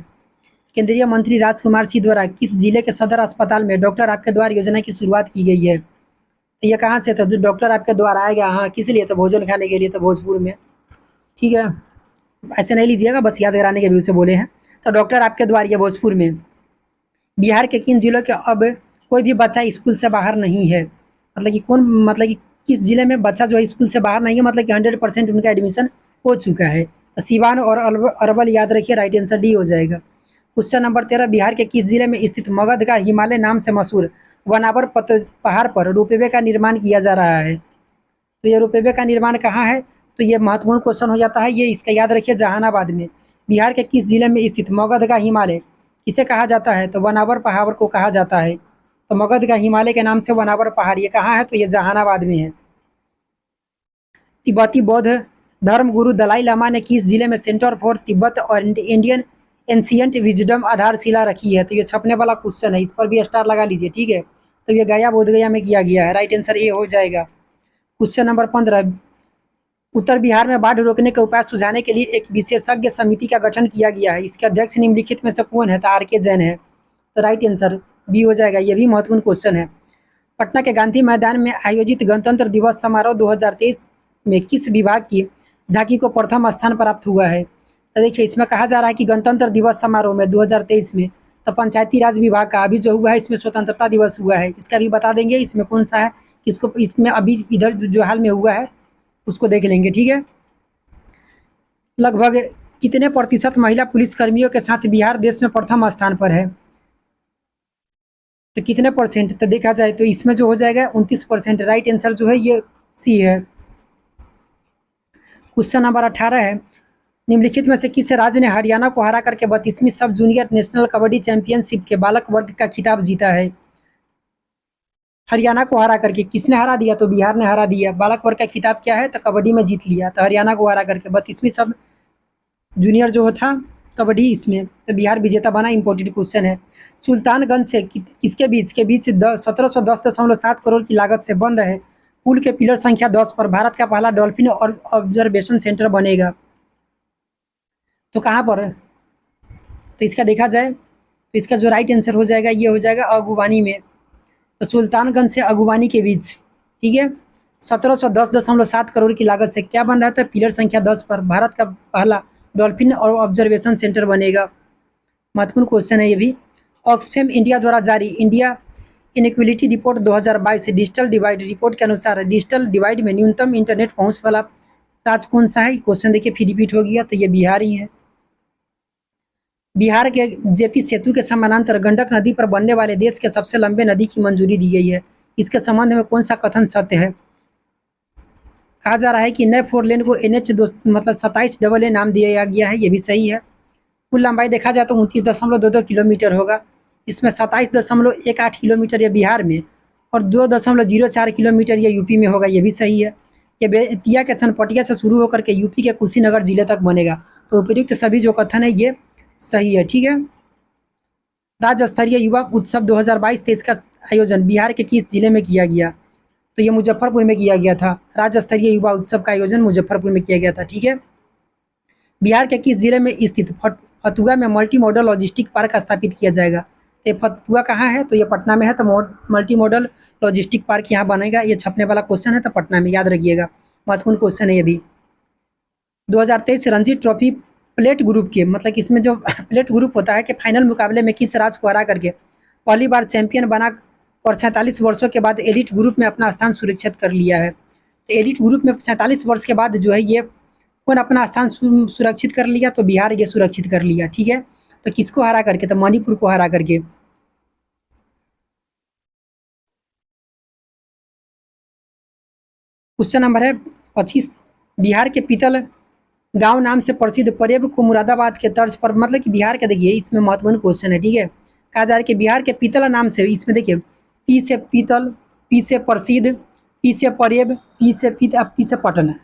केंद्रीय मंत्री राजकुमार सिंह द्वारा किस जिले के सदर अस्पताल में डॉक्टर आपके द्वार योजना की शुरुआत की गई है? तो ये कहाँ से था? तो डॉक्टर आपके द्वार आएगा, हाँ, किस लिए? तो भोजन खाने के लिए, तो भोजपुर में, ठीक है। ऐसे नहीं लीजिएगा, बस याद कराने के व्यू से बोले हैं। तो डॉक्टर आपके द्वार ये भोजपुर में। बिहार के किन जिलों के अब कोई भी बच्चा स्कूल से बाहर नहीं है? मतलब कि कौन, मतलब कि किस जिले में बच्चा जो है स्कूल से बाहर नहीं है, मतलब कि 100% उनका एडमिशन हो चुका है? तो सिवान और अरवल याद रखिए, राइट आंसर डी हो जाएगा। क्वेश्चन नंबर 13, बिहार के किस जिले में स्थित मगध का हिमालय नाम से मशहूर वनावर पहाड़ पर रोपवे का निर्माण किया जा रहा है? तो ये रोपवे का निर्माण कहाँ है? तो ये महत्वपूर्ण क्वेश्चन हो जाता है, ये इसका याद रखिए, जहानाबाद में। बिहार के किस जिले में स्थित मगध का हिमालय किसे कहा जाता है? तो वनावर पहाड़ को कहा जाता है। तो मगध का हिमालय के नाम से वनावर पहाड़, ये कहाँ है? तो ये जहानाबाद में है। तिब्बती बौद्ध धर्म गुरु दलाई लामा ने किस जिले में सेंटर फॉर तिब्बत और इंडियन एंशियंट विजडम आधारशिला रखी है? तो ये छपने वाला क्वेश्चन है, इस पर भी स्टार लगा लीजिए, ठीक है। तो ये गया, बोधगया में किया गया है, राइट आंसर ए हो जाएगा। क्वेश्चन नंबर 15, उत्तर बिहार में बाढ़ रोकने के उपाय सुझाने के लिए एक विशेषज्ञ समिति का गठन किया गया है। इसके अध्यक्ष निम्नलिखित में से कौन है? तो आर.के. जैन है। तो राइट आंसर बी हो जाएगा, ये भी महत्वपूर्ण क्वेश्चन है। पटना के गांधी मैदान में आयोजित गणतंत्र दिवस समारोह 2023 में किस विभाग की झांकी को प्रथम स्थान प्राप्त हुआ है? तो देखिए, इसमें कहा जा रहा है कि गणतंत्र दिवस समारोह में 2023 में तो पंचायती राज विभाग का अभी जो हुआ है, इसमें स्वतंत्रता दिवस हुआ है, इसका भी बता देंगे इसमें कौन सा है, किसको इसमें अभी इधर जो हाल में हुआ है उसको देख लेंगे, ठीक है। लगभग कितने प्रतिशत महिला पुलिसकर्मियों के साथ बिहार देश में प्रथम स्थान पर है? तो कितने परसेंट? तो देखा जाए तो इसमें जो हो जाएगा 29%, राइट आंसर जो है ये सी है। क्वेश्चन नंबर 18 है, निम्नलिखित में से किस राज्य ने हरियाणा को हरा करके 32वीं सब जूनियर नेशनल कबड्डी चैंपियनशिप के बालक वर्ग का खिताब जीता है? हरियाणा को हरा करके किसने हरा दिया? तो बिहार ने हरा दिया। बालक वर्ग का खिताब क्या है? तो कबड्डी में जीत लिया, तो हरियाणा को हरा करके 32वीं सब जूनियर जो था कबड्डी, इसमें तो बिहार विजेता बना। इंपॉर्टेंट क्वेश्चन है। सुल्तानगंज से किसके बीच 1710.7 करोड़ की लागत से बन रहे पुल के पिलर संख्या 10 पर भारत का पहला डॉल्फिन और ऑब्जर्वेशन सेंटर बनेगा? तो कहाँ पर? तो इसका देखा जाए तो इसका जो राइट आंसर हो जाएगा ये हो जाएगा अगुवानी में। तो सुल्तानगंज से अगुवानी के बीच, ठीक है, 1710.7 करोड़ की लागत से क्या बन रहा था? पिलर संख्या 10 पर भारत का पहला डॉल्फिन और ऑब्जर्वेशन सेंटर बनेगा। महत्वपूर्ण क्वेश्चन है ये भी। ऑक्सफैम इंडिया द्वारा जारी India inequality report 2022 digital divide report के अनुसार डिजिटल डिवाइड में न्यूनतम इंटरनेट पहुंच वाला राज्य कौन सा है? क्वेश्चन देखिए फिर रिपीट हो गया, तो ये बिहार ही है। बिहार के जेपी सेतु के समानांतर गंडक नदी पर बनने वाले देश के सबसे लंबे नदी की मंजूरी दी गई है। इसके संबंध में कौन सा कथन सत्य है? कहा जा रहा है कि नए 4 लेन को NH2 मतलब 27AA नाम दिया गया है, ये भी सही है। कुल लंबाई देखा जाए तो 29.22 किलोमीटर होगा। इसमें 27.18 किलोमीटर ये बिहार में और 2.04 किलोमीटर ये यूपी में होगा, ये भी सही है। ये बेतिया के चनपटिया से शुरू होकर के यूपी के कुशीनगर जिले तक बनेगा। तो उपयुक्त सभी जो कथन है ये सही है, ठीक है। राज्य स्तरीय युवा उत्सव 2022-23 का आयोजन बिहार के किस जिले में किया गया? तो ये मुजफ्फरपुर में किया गया था। राज्य स्तरीय युवा उत्सव का आयोजन मुजफ्फरपुर में किया गया था, ठीक है। बिहार के किस जिले में स्थित फतुआ में मल्टी मॉडल लॉजिस्टिक पार्क स्थापित किया जाएगा? तो फतुआ कहाँ है? तो ये पटना में है। तो मल्टी मॉडल लॉजिस्टिक पार्क यहाँ बनेगा। ये छपने वाला क्वेश्चन है, तो पटना में, याद रखिएगा, महत्वपूर्ण क्वेश्चन है ये भी। 2023 रणजी ट्रॉफी प्लेट ग्रुप के, मतलब इसमें जो प्लेट ग्रुप होता है कि फाइनल मुकाबले में किस राज्य को हरा करके पहली बार चैंपियन बना और 47 वर्षों के बाद एलिट ग्रुप में अपना स्थान सुरक्षित कर लिया है? तो एलिट ग्रुप में 47 वर्ष के बाद जो है ये कौन अपना स्थान सुरक्षित कर लिया? तो बिहार ये सुरक्षित कर लिया, ठीक है। तो किसको हरा करके? तो मणिपुर को हरा करके। क्वेश्चन नंबर है 25, बिहार के पीतल गांव नाम से प्रसिद्ध परेब को मुरादाबाद के तर्ज पर, मतलब कि बिहार के, देखिए इसमें महत्वपूर्ण क्वेश्चन है, ठीक है। कहा जा रहा है कि बिहार के पीतल नाम से, इसमें देखिए पी से पीतल, पी से प्रसिद्ध, पी से परेब, पी से पी से पटना,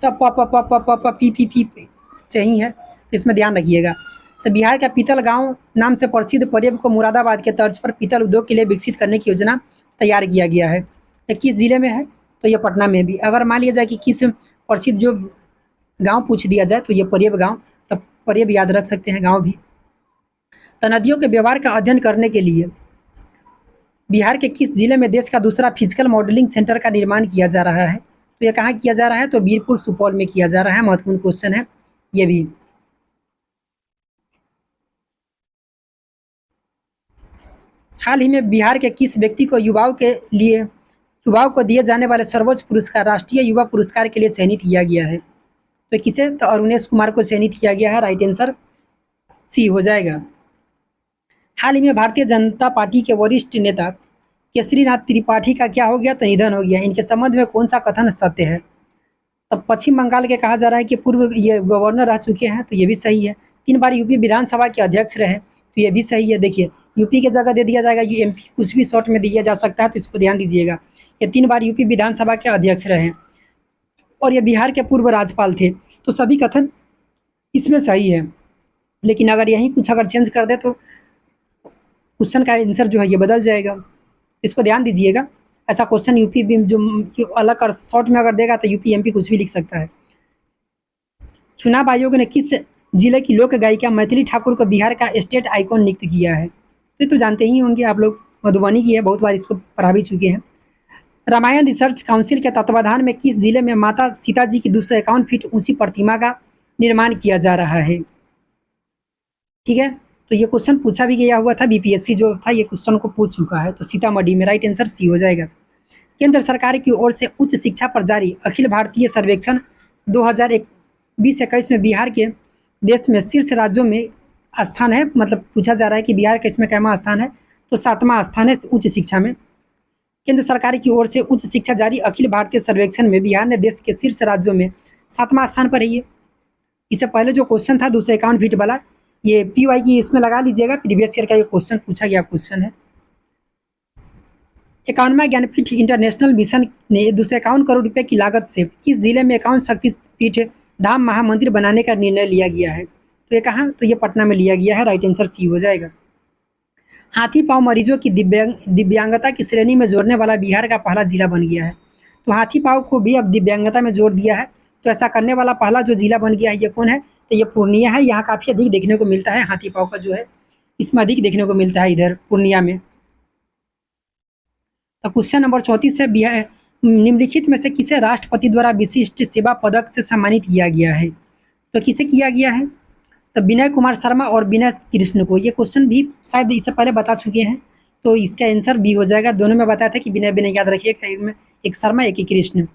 सब प प प प प प पी पी पी से ही है, तो इसमें ध्यान रखिएगा। तो बिहार का पीतल गांव नाम से प्रसिद्ध पर्यटन को मुरादाबाद के तर्ज पर पीतल उद्योग के लिए विकसित करने की योजना तैयार किया गया है। ये किस जिले में है? तो ये पटना में भी। अगर मान लिया जाए कि किस प्रसिद्ध जो गांव पूछ दिया जाए तो ये पर्यब गांव, तो पर्यब याद रख सकते हैं गांव भी। तो नदियों के व्यवहार का अध्ययन करने के लिए बिहार के किस जिले में देश का दूसरा फिजिकल मॉडलिंग सेंटर का निर्माण किया जा रहा है? तो ये कहाँ किया जा रहा है? तो बीरपुर सुपौल में किया जा रहा है। महत्वपूर्ण क्वेश्चन है ये भी। हाल ही में बिहार के किस व्यक्ति को युवाओं को दिए जाने वाले सर्वोच्च पुरस्कार राष्ट्रीय युवा पुरस्कार के लिए चयनित किया गया है? तो किसे? तो अरुणेश कुमार को चयनित किया गया है। राइट आंसर सी हो जाएगा। हाल ही में भारतीय जनता पार्टी के वरिष्ठ नेता केसरीनाथ त्रिपाठी का क्या हो गया? तो निधन हो गया। इनके संबंध में कौन सा कथन सत्य है? तब पश्चिम बंगाल के कहा जा रहा है कि पूर्व ये गवर्नर रह चुके हैं, तो ये भी सही है। 3 बार यूपी विधानसभा के अध्यक्ष रहे, तो ये भी सही है। देखिए यूपी की जगह दे दिया जाएगा, ये एमपी कुछ भी शॉर्ट में दिया जा सकता है, तो इस पर ध्यान दीजिएगा। ये 3 बार यूपी विधानसभा के अध्यक्ष रहे और ये बिहार के पूर्व राज्यपाल थे, तो सभी कथन इसमें सही है। लेकिन अगर यहीं कुछ अगर चेंज कर दे तो क्वेश्चन का आंसर जो है ये बदल जाएगा, इसको ध्यान दीजिएगा। ऐसा क्वेश्चन यूपी भी जो अलग कर शॉर्ट में अगर देगा तो यूपी एमपी कुछ भी लिख सकता है। चुनाव आयोग ने किस जिले की लोक गायिका मैथिली ठाकुर को बिहार का स्टेट आइकॉन नियुक्त किया है? तो जानते ही होंगे आप लोग, मधुबनी की है, बहुत बार इसको पढ़ा भी चुके हैं। रामायण रिसर्च काउंसिल के तत्वाधान में किस जिले में माता सीता जी की 251 फीट ऊंची प्रतिमा का निर्माण किया जा रहा है? ठीक है, तो ये क्वेश्चन पूछा भी गया हुआ था, बीपीएससी जो था ये क्वेश्चन को पूछ चुका है। तो सीतामढ़ी में। राइट आंसर सी हो जाएगा। केंद्र सरकार की ओर से उच्च शिक्षा पर जारी अखिल भारतीय सर्वेक्षण 2020-21 में बिहार के देश में शीर्ष राज्यों में स्थान है, मतलब पूछा जा रहा है कि बिहार का इसमें कैमा स्थान है? तो 7वां स्थान है उच्च शिक्षा में। केंद्र सरकार की ओर से उच्च शिक्षा जारी अखिल भारतीय सर्वेक्षण में बिहार ने देश के शीर्ष राज्यों में 7वां स्थान पर है ये। इससे पहले जो क्वेश्चन था 251 फीट वाला, ये पीवाई की इसमें लगा लीजिएगा, प्रीवियस ईयर का ये क्वेश्चन पूछा गया क्वेश्चन है। 51वां ज्ञानपीठ इंटरनेशनल मिशन ने 251 करोड़ रुपए की लागत से किस जिले में 51 शक्तिपीठ धाम महामंदिर बनाने का निर्णय लिया गया है? तो ये कहाँ? तो ये पटना में लिया गया है। राइट आंसर सी हो जाएगा। हाथी पांव मरीजों की दिव्यांगता की श्रेणी में जोड़ने वाला बिहार का पहला जिला बन गया है। तो हाथी पांव को भी अब दिव्यांगता में जोड़ दिया है, तो ऐसा करने वाला पहला जो जिला बन गया है ये कौन है? तो ये पूर्णिया है। यहाँ काफ़ी अधिक देखने को मिलता है हाथी पांव का जो है, इसमें अधिक देखने को मिलता है इधर पूर्णिया में। तो क्वेश्चन नंबर 34 है, बिहार निम्नलिखित में से किसे राष्ट्रपति द्वारा विशिष्ट सेवा पदक से सम्मानित किया गया है? तो किसे किया गया है? तो विनय कुमार शर्मा और विनय कृष्ण को। ये क्वेश्चन भी शायद इससे पहले बता चुके हैं, तो इसका आंसर बी हो जाएगा। दोनों में बताया था कि विनय विनय याद रखिएगा, एक शर्मा एक ही कृष्ण।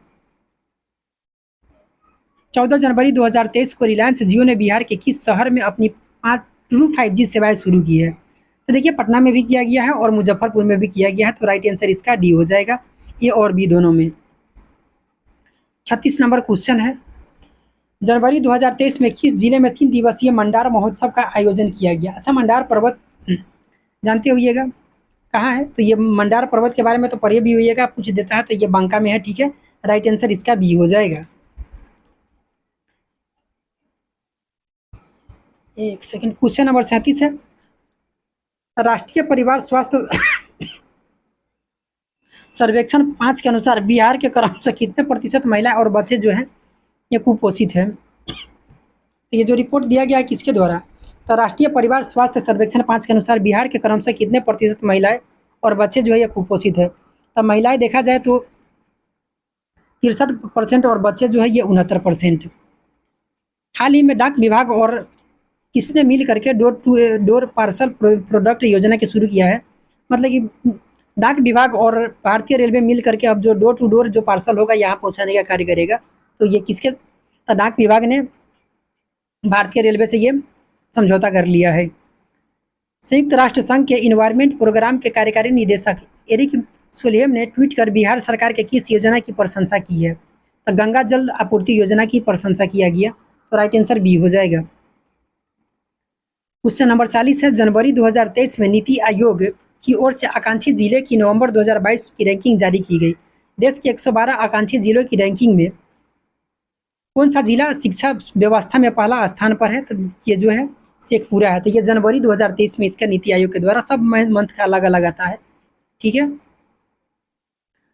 14 जनवरी 2023 को रिलायंस जियो ने बिहार के किस शहर में अपनी 5 ट्रू 5G सेवाएं शुरू की है? तो देखिए पटना में भी किया गया है और मुजफ्फरपुर में भी किया गया है, तो राइट आंसर इसका डी हो जाएगा, ए और बी दोनों में। 36 नंबर क्वेश्चन है, जनवरी 2023 में किस जिले में 3 दिवसीय मंडार महोत्सव का आयोजन किया गया? अच्छा, मंडार पर्वत जानते होइएगा कहाँ है? तो ये मंडार पर्वत के बारे में तो पढ़े भी होइएगा, पूछ देता है, तो ये बांका में है। ठीक है, राइट आंसर इसका बी हो जाएगा। एक सेकंड, क्वेश्चन नंबर 37 है, राष्ट्रीय परिवार स्वास्थ्य सर्वेक्षण 5 के अनुसार बिहार के क्रमशः कितने प्रतिशत महिला और बच्चे जो हैं ये कुपोषित हैं? तो ये जो रिपोर्ट दिया गया है किसके द्वारा? तो राष्ट्रीय परिवार स्वास्थ्य सर्वेक्षण 5 के अनुसार बिहार के क्रमशः कितने प्रतिशत महिलाएं और बच्चे जो है ये कुपोषित है? तो महिलाएं देखा जाए तो 63% और बच्चे जो है ये 69%। हाल ही में डाक विभाग और किसने मिल करके door to door parcel product योजना के शुरू किया है? मतलब कि डाक विभाग और भारतीय रेलवे मिल करके अब जो डोर टू डोर जो पार्सल होगा यहाँ पहुँचाने का कार्य करेगा। तो ये किसके? तो डाक विभाग ने भारतीय रेलवे से ये समझौता कर लिया है। संयुक्त राष्ट्र संघ के इन्वायरमेंट प्रोग्राम के कार्यकारी निदेशक एरिक सोलेम ने ट्वीट कर बिहार सरकार के किस योजना की प्रशंसा की है? तो गंगा जल आपूर्ति योजना की प्रशंसा किया गया, तो राइट आंसर बी हो जाएगा। क्वेश्चन नंबर 40 है, जनवरी 2023 में नीति आयोग की ओर से आकांक्षी जिले की नवंबर 2022 की रैंकिंग जारी की गई। देश के 112 आकांक्षी जिलों की रैंकिंग में कौन सा जिला शिक्षा व्यवस्था में पहला स्थान पर है? तो ये जो है से एक पूरा है। तो ये जनवरी 2023 में इसका नीति आयोग के द्वारा, सब मंथ का अलग अलग आता है, ठीक है।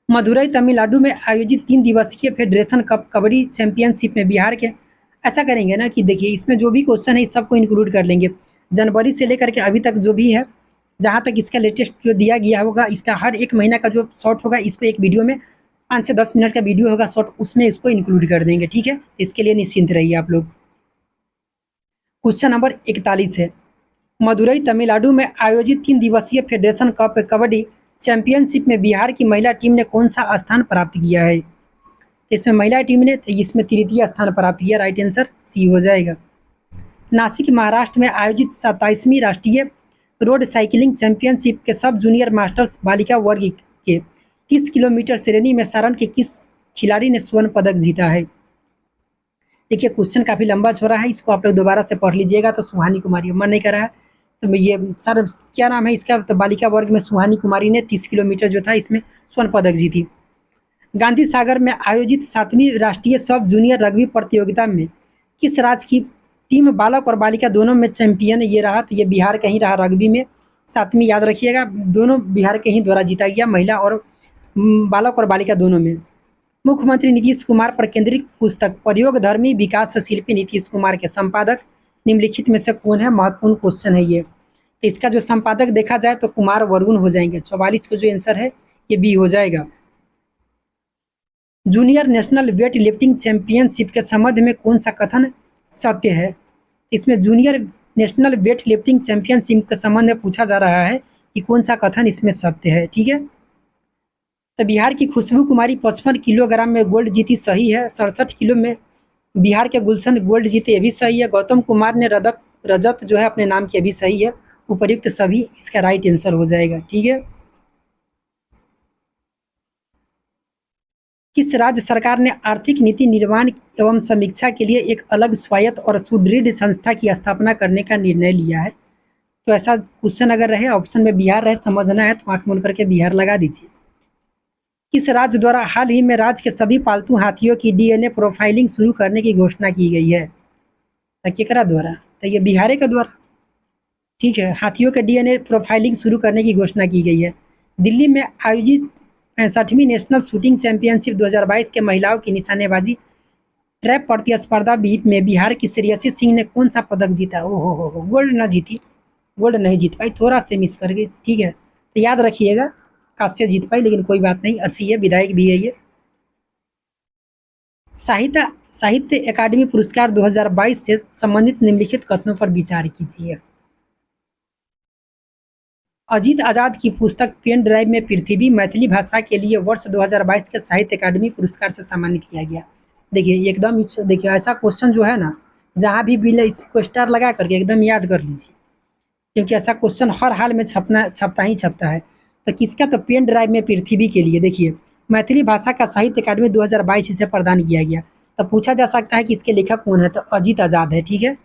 मदुरई तमिलनाडु में आयोजित 3 दिवसीय फेडरेशन कप कबड्डी चैंपियनशिप में बिहार के, ऐसा करेंगे ना कि देखिए इसमें जो भी क्वेश्चन है इस सबको इंक्लूड कर लेंगे, जनवरी से लेकर के अभी तक जो भी है, जहाँ तक इसका लेटेस्ट जो दिया गया होगा, इसका हर एक महीना का जो शॉर्ट होगा, इसको एक वीडियो में 5 से 10 मिनट का वीडियो होगा शॉर्ट, उसमें इसको इंक्लूड कर देंगे, ठीक है। इसके लिए निश्चिंत रहिए आप लोग। क्वेश्चन नंबर 41 है, मदुरई तमिलनाडु में आयोजित 3 दिवसीय फेडरेशन कप कबड्डी चैंपियनशिप में बिहार की महिला टीम ने कौन सा स्थान प्राप्त किया है? तो इसमें महिला टीम ने, तो इसमें तृतीय स्थान प्राप्त किया, राइट आंसर सी हो जाएगा। नासिक महाराष्ट्र में आयोजित 27वीं राष्ट्रीय रोड साइकिलिंग चैंपियनशिप के सब जूनियर मास्टर्स बालिका वर्ग के 30 किलोमीटर श्रेणी में सारण के किस खिलाड़ी ने स्वर्ण पदक जीता है? देखिए क्वेश्चन काफ़ी लंबा चौड़ा है, इसको आप लोग दोबारा से पढ़ लीजिएगा। तो सुहानी कुमारी, मन नहीं कर रहा है तो ये सर क्या नाम है इसका, तो बालिका वर्ग में सुहानी कुमारी ने 30 किलोमीटर जो था इसमें स्वर्ण पदक जीती। गांधी सागर में आयोजित 7वीं राष्ट्रीय सब जूनियर रग्बी प्रतियोगिता में किस राज्य की टीम बालक और बालिका दोनों में चैंपियन ये रहा? तो ये बिहार का ही रहा रग्बी में, 7वीं याद रखिएगा, दोनों बिहार के ही द्वारा जीता गया, महिला और बालक और बालिका दोनों में। मुख्यमंत्री नीतीश कुमार पर केंद्रित पुस्तक प्रयोगधर्मी विकास शिल्पी नीतीश कुमार के संपादक निम्नलिखित में से कौन है? महत्वपूर्ण क्वेश्चन है ये। तो इसका जो संपादक देखा जाए तो कुमार वरुण हो जाएंगे, 44 को जो आंसर है ये बी हो जाएगा। Junior national weight lifting championship के संबंध में कौन सा कथन सत्य है? इसमें junior national weight lifting championship के संबंध में पूछा जा रहा है कि कौन सा कथन इसमें सत्य है, ठीक है। तो बिहार की खुशबू कुमारी 55 किलोग्राम में गोल्ड जीती, सही है। 67 किलो में बिहार के गुलशन गोल्ड जीते, ये भी सही है। गौतम कुमार ने रजत जो है अपने नाम की, भी सही है। उपर्युक्त सभी इसका राइट आंसर हो जाएगा, ठीक है। किस राज्य सरकार ने आर्थिक नीति निर्माण एवं समीक्षा के लिए एक अलग स्वायत्त और सुदृढ़ संस्था की स्थापना करने का निर्णय लिया है? तो ऐसा क्वेश्चन अगर रहे ऑप्शन में बिहार रहे, समझना है तो आंख मूंद करके बिहार लगा दीजिए। किस राज्य द्वारा हाल ही में राज्य के सभी पालतू हाथियों की डीएनए प्रोफाइलिंग शुरू करने की घोषणा की गई है? केकरा द्वारा? तो ये बिहार के द्वारा, ठीक है। हाथियों के डीएनए प्रोफाइलिंग शुरू करने की घोषणा की गई है। दिल्ली में आयोजित 65वीं नेशनल शूटिंग चैंपियनशिप 2022 के महिलाओं की निशानेबाजी ट्रैप प्रतिस्पर्धा में बिहार की श्रेयसी सिंह ने कौन सा पदक जीता? हो गोल्ड ना जीती, गोल्ड नहीं जीत पाई, थोड़ा से मिस कर गई, ठीक है। तो याद रखिएगा, कांस्य जीत पाई, लेकिन कोई बात नहीं, अच्छी है, विधायक भी है ये। साहित्य अकादमी पुरस्कार 2022 से संबंधित निम्नलिखित कथनों पर विचार कीजिए। अजीत आजाद की पुस्तक पेन ड्राइव में पृथ्वी मैथिली भाषा के लिए वर्ष 2022 के साहित्य अकादमी पुरस्कार से सम्मानित किया गया। देखिए एकदम, देखिए ऐसा क्वेश्चन जो है ना, जहाँ भी मिले इसको स्टार लगा करके एकदम याद कर लीजिए, क्योंकि ऐसा क्वेश्चन हर हाल में छपता ही छपता है। तो किसका? तो पेन ड्राइव में पृथ्वी के लिए। देखिए मैथिली भाषा का साहित्य अकादमी 2022 इसे प्रदान किया गया। तो पूछा जा सकता है कि इसके लेखक कौन है? तो अजीत आजाद है, ठीक है।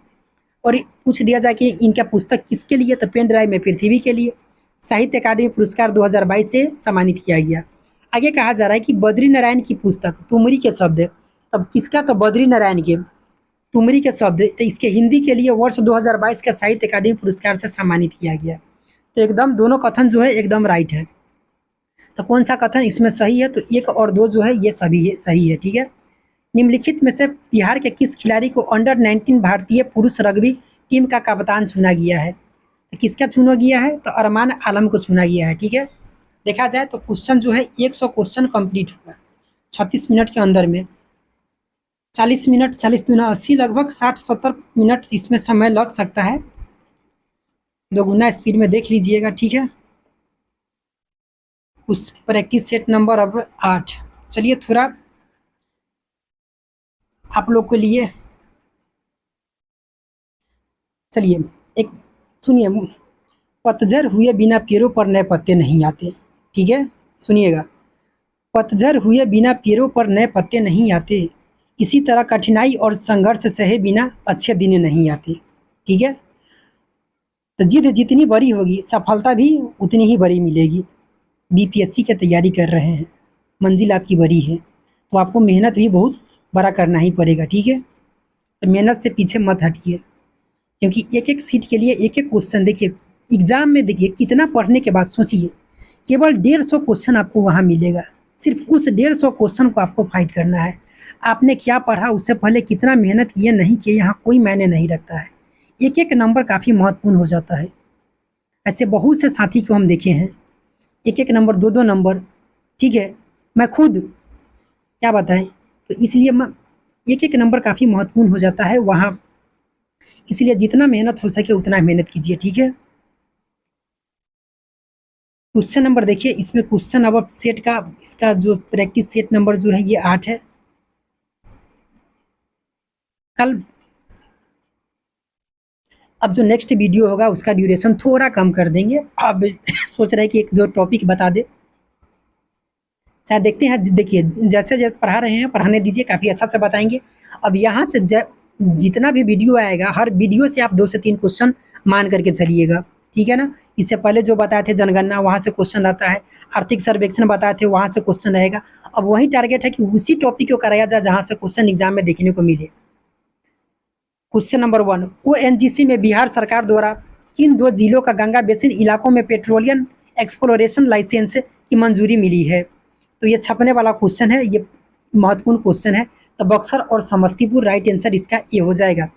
और पूछ दिया जाए कि इनका पुस्तक किसके लिए? तो पेन ड्राइव में पृथ्वी के लिए साहित्य अकादमी पुरस्कार 2022 से सम्मानित किया गया। आगे कहा जा रहा है कि बद्री नारायण की पुस्तक तुमरी के शब्द, तब किसका? तो बद्री नारायण के तुमरी के शब्द, तो इसके हिंदी के लिए वर्ष 2022 का साहित्य अकादमी पुरस्कार से सम्मानित किया गया। तो एकदम दोनों कथन जो है एकदम राइट है। तो कौन सा कथन इसमें सही है? तो 1 और 2 जो है ये सभी है, सही है, ठीक है। निम्नलिखित में से बिहार के किस खिलाड़ी को अंडर 19 भारतीय पुरुष रग्बी टीम का कप्तान चुना गया है? तो किसका चुना गया है? तो अरमान आलम को चुना गया है, ठीक है। देखा जाए तो क्वेश्चन जो है 100 क्वेश्चन कंप्लीट हुआ 36 मिनट के अंदर में। 40 मिनट 40 दूना 80, लगभग 60-70 मिनट इसमें समय लग सकता है। दोगुना स्पीड में देख लीजिएगा, ठीक है। उस प्रैक्टिस सेट नंबर अब 8। चलिए थोड़ा आप लोग के लिए, चलिए एक सुनिए, पतझड़ हुए बिना पेड़ों पर नए पत्ते नहीं आते, ठीक है, सुनिएगा। पतझड़ हुए बिना पेड़ों पर नए पत्ते नहीं आते, इसी तरह कठिनाई और संघर्ष सहे बिना अच्छे दिन नहीं आते, ठीक है। तो जिद जितनी बड़ी होगी सफलता भी उतनी ही बड़ी मिलेगी। बीपीएससी की तैयारी कर रहे हैं, मंजिल आपकी बड़ी है, तो आपको मेहनत भी बहुत बड़ा करना ही पड़ेगा, ठीक है। तो मेहनत से पीछे मत हटिए। क्योंकि एक एक सीट के लिए एक एक क्वेश्चन। देखिए एग्जाम में देखिए कितना पढ़ने के बाद सोचिए, केवल 150 क्वेश्चन आपको वहाँ मिलेगा। सिर्फ उस 150 क्वेश्चन को आपको फाइट करना है। आपने क्या पढ़ा, उससे पहले कितना मेहनत किए नहीं किए, यहाँ कोई मायने नहीं रखता है। एक एक नंबर काफ़ी महत्वपूर्ण हो जाता है। ऐसे बहुत से साथी को हम देखे हैं, एक एक नंबर, दो दो नंबर, ठीक है। मैं खुद क्या बताएं, तो इसलिए मैं एक एक नंबर काफ़ी महत्वपूर्ण हो जाता है वहाँ। इसलिए जितना मेहनत हो सके उतना मेहनत कीजिए, ठीक है। क्वेश्चन नंबर देखिए, इसमें क्वेश्चन अब सेट का, इसका जो प्रैक्टिस सेट नंबर जो है ये 8 है। कल अब जो नेक्स्ट वीडियो होगा उसका ड्यूरेशन थोड़ा कम कर देंगे। अब सोच रहे हैं कि एक दो टॉपिक बता दे, चाहे देखते हैं। देखिए जैसे जैसे पढ़ा रहे हैं पढ़ाने दीजिए, काफ़ी अच्छा से बताएंगे। अब यहाँ से जितना भी वीडियो आएगा, हर वीडियो से आप 2 से 3 क्वेश्चन मान करके चलिएगा, ठीक है ना। इससे पहले जो बताए थे जनगणना, वहाँ से क्वेश्चन आता है। आर्थिक सर्वेक्षण बताए थे, वहाँ से क्वेश्चन रहेगा। अब वही टारगेट है कि उसी टॉपिक को कराया जाए जहाँ से क्वेश्चन एग्जाम में देखने को मिले। क्वेश्चन नंबर 1, ओएनजीसी में बिहार सरकार द्वारा किन 2 जिलों का गंगा बेसिन इलाकों में पेट्रोलियम एक्सप्लोरेशन लाइसेंस की मंजूरी मिली है? तो ये छपने वाला क्वेश्चन है, ये महत्वपूर्ण क्वेश्चन है। तो बक्सर और समस्तीपुर राइट आंसर इसका ये हो जाएगा।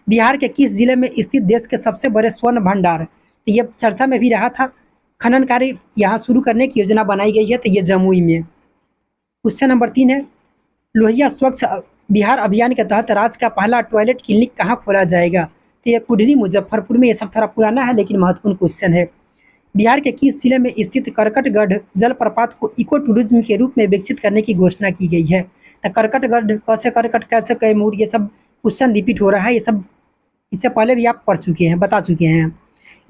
बिहार के किस जिले में स्थित देश के सबसे बड़े स्वर्ण भंडार, तो ये चर्चा में भी रहा था, खनन कार्य यहाँ शुरू करने की योजना बनाई गई है, तो ये जमुई में। क्वेश्चन नंबर 3 है, लोहिया स्वच्छ बिहार अभियान के तहत राज्य का पहला टॉयलेट क्लिनिक कहाँ खोला जाएगा? तो ये कुढ़नी मुजफ्फरपुर में। ये सब थोड़ा पुराना है लेकिन महत्वपूर्ण क्वेश्चन है। बिहार के किस जिले में स्थित करकटगढ़ जलप्रपात को इको टूरिज्म के रूप में विकसित करने की घोषणा की गई है? तो करकटगढ़, कैसे करकट, कैसे कैमूर, ये सब क्वेश्चन रिपीट हो रहा है। ये सब इससे पहले भी आप पढ़ चुके हैं, बता चुके हैं।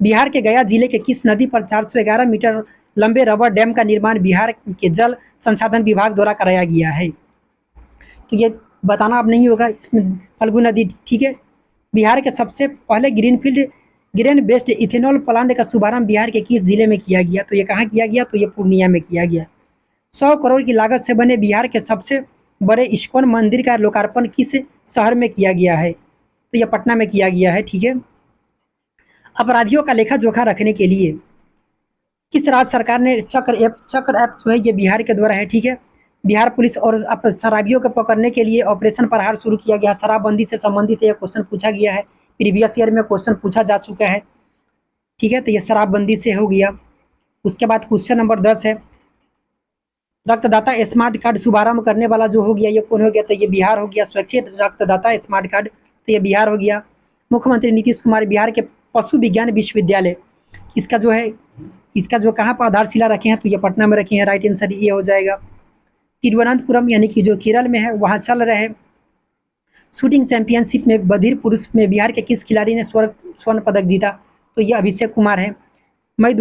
बिहार के गया जिले के किस नदी पर 411 मीटर लंबे रबर डैम का निर्माण बिहार के जल संसाधन विभाग द्वारा कराया गया है? तो ये बताना अब नहीं होगा, इसमें फल्गु नदी, ठीक है। बिहार के सबसे पहले greenfield grain based ethanol plant का शुभारंभ बिहार के किस जिले में किया गया? तो ये कहाँ किया गया? तो ये पूर्णिया में किया गया। 100 करोड़ की लागत से बने बिहार के सबसे बड़े इस्कॉन मंदिर का लोकार्पण किस शहर में किया गया है? तो यह पटना में किया गया है, ठीक है। अपराधियों का लेखा जोखा रखने के लिए किस राज्य सरकार ने चक्र ऐप जो है ये बिहार के द्वारा है, ठीक है। बिहार पुलिस और शराबियों को पकड़ने के लिए ऑपरेशन प्रहार शुरू किया गया। शराबबंदी से संबंधित यह क्वेश्चन पूछा गया है, प्रीवियस ईयर में क्वेश्चन पूछा जा चुका है, ठीक है। तो ये शराबबंदी से हो गया। उसके बाद क्वेश्चन नंबर 10 है, रक्तदाता स्मार्ट कार्ड शुभारंभ करने वाला जो हो गया ये कौन हो गया? तो ये बिहार हो गया। स्वैच्छिक रक्तदाता स्मार्ट कार्ड, तो ये बिहार हो गया। मुख्यमंत्री नीतीश कुमार बिहार के पशु विज्ञान विश्वविद्यालय, इसका जो है, इसका जो कहाँ पर आधारशिला रखे हैं? तो ये पटना में रखे हैं, राइट आंसर ये हो जाएगा। तिरुवनंतपुरम यानी कि जो केरल में है वहाँ चल रहे शूटिंग चैंपियनशिप में बधिर पुरुष में बिहार के किस खिलाड़ी ने स्वर्ण पदक जीता? तो ये अभिषेक कुमार है। मई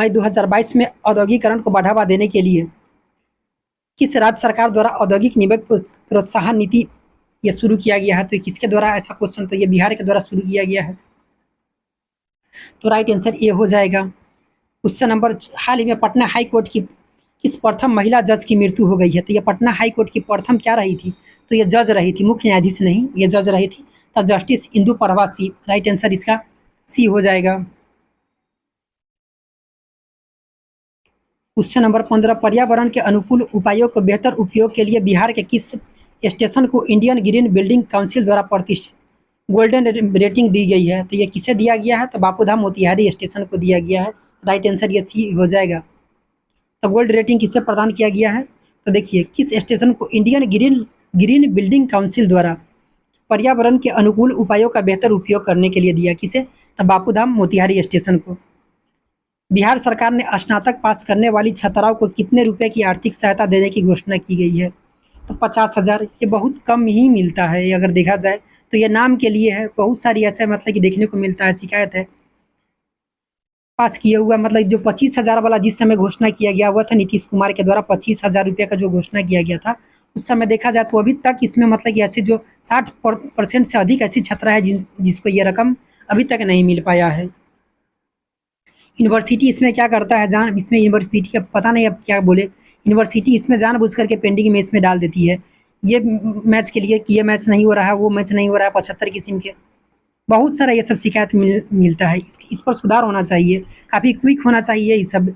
2022 में औद्योगिकरण को बढ़ावा देने के लिए किस राज्य सरकार द्वारा औद्योगिक निवेश प्रोत्साहन नीति ये शुरू किया गया है? तो किसके द्वारा ऐसा क्वेश्चन? तो ये बिहार के द्वारा शुरू किया गया है। तो राइट आंसर ये हो जाएगा। क्वेश्चन नंबर, हाल ही में पटना हाई कोर्ट की किस प्रथम महिला जज की मृत्यु हो गई है? तो ये पटना हाई कोर्ट की प्रथम क्या रही थी? तो ये जज रही थी, मुख्य न्यायाधीश नहीं, ये जज रही थी। तो जस्टिस इंदु प्रभा सी, राइट आंसर इसका सी हो जाएगा। क्वेश्चन नंबर 15, पर्यावरण के अनुकूल उपायों के बेहतर उपयोग के लिए बिहार के किस स्टेशन को इंडियन ग्रीन बिल्डिंग काउंसिल द्वारा प्रतिष्ठित गोल्डन रेटिंग दी गई है? तो ये किसे दिया गया है? तो बापूधाम मोतिहारी स्टेशन को दिया गया है, राइट आंसर ये सी हो जाएगा। तो गोल्ड रेटिंग किसे प्रदान किया गया है? तो देखिए किस स्टेशन को Indian green green building council द्वारा पर्यावरण के अनुकूल उपायों का बेहतर उपयोग करने के लिए दिया, किसे? तो बापूधाम मोतिहारी स्टेशन को। बिहार सरकार ने स्नातक पास करने वाली छात्राओं को कितने रुपए की आर्थिक सहायता देने की घोषणा की गई है? तो 50,000। ये बहुत कम ही मिलता है अगर देखा जाए तो, ये नाम के लिए है। बहुत सारी ऐसे मतलब कि देखने को मिलता है, शिकायत है पास किया हुआ, मतलब जो 25,000 वाला जिस समय घोषणा किया गया हुआ था नीतीश कुमार के द्वारा, 25,000 रुपये का जो घोषणा किया गया था उस समय देखा जाए तो अभी तक इसमें मतलब कि ऐसे जो 60% से अधिक ऐसी छात्रा है जिसको ये रकम अभी तक नहीं मिल पाया है। यूनिवर्सिटी इसमें क्या करता है, इसमें यूनिवर्सिटी का पता नहीं अब क्या बोले, यूनिवर्सिटी इसमें जानबूझ करके पेंडिंग में इसमें डाल देती है ये मैच के लिए कि ये मैच नहीं हो रहा है, वो मैच नहीं हो रहा है, 75 किस्म के बहुत सारा ये सब शिकायत मिलता है। इस पर सुधार होना चाहिए, काफ़ी क्विक होना चाहिए। ये सब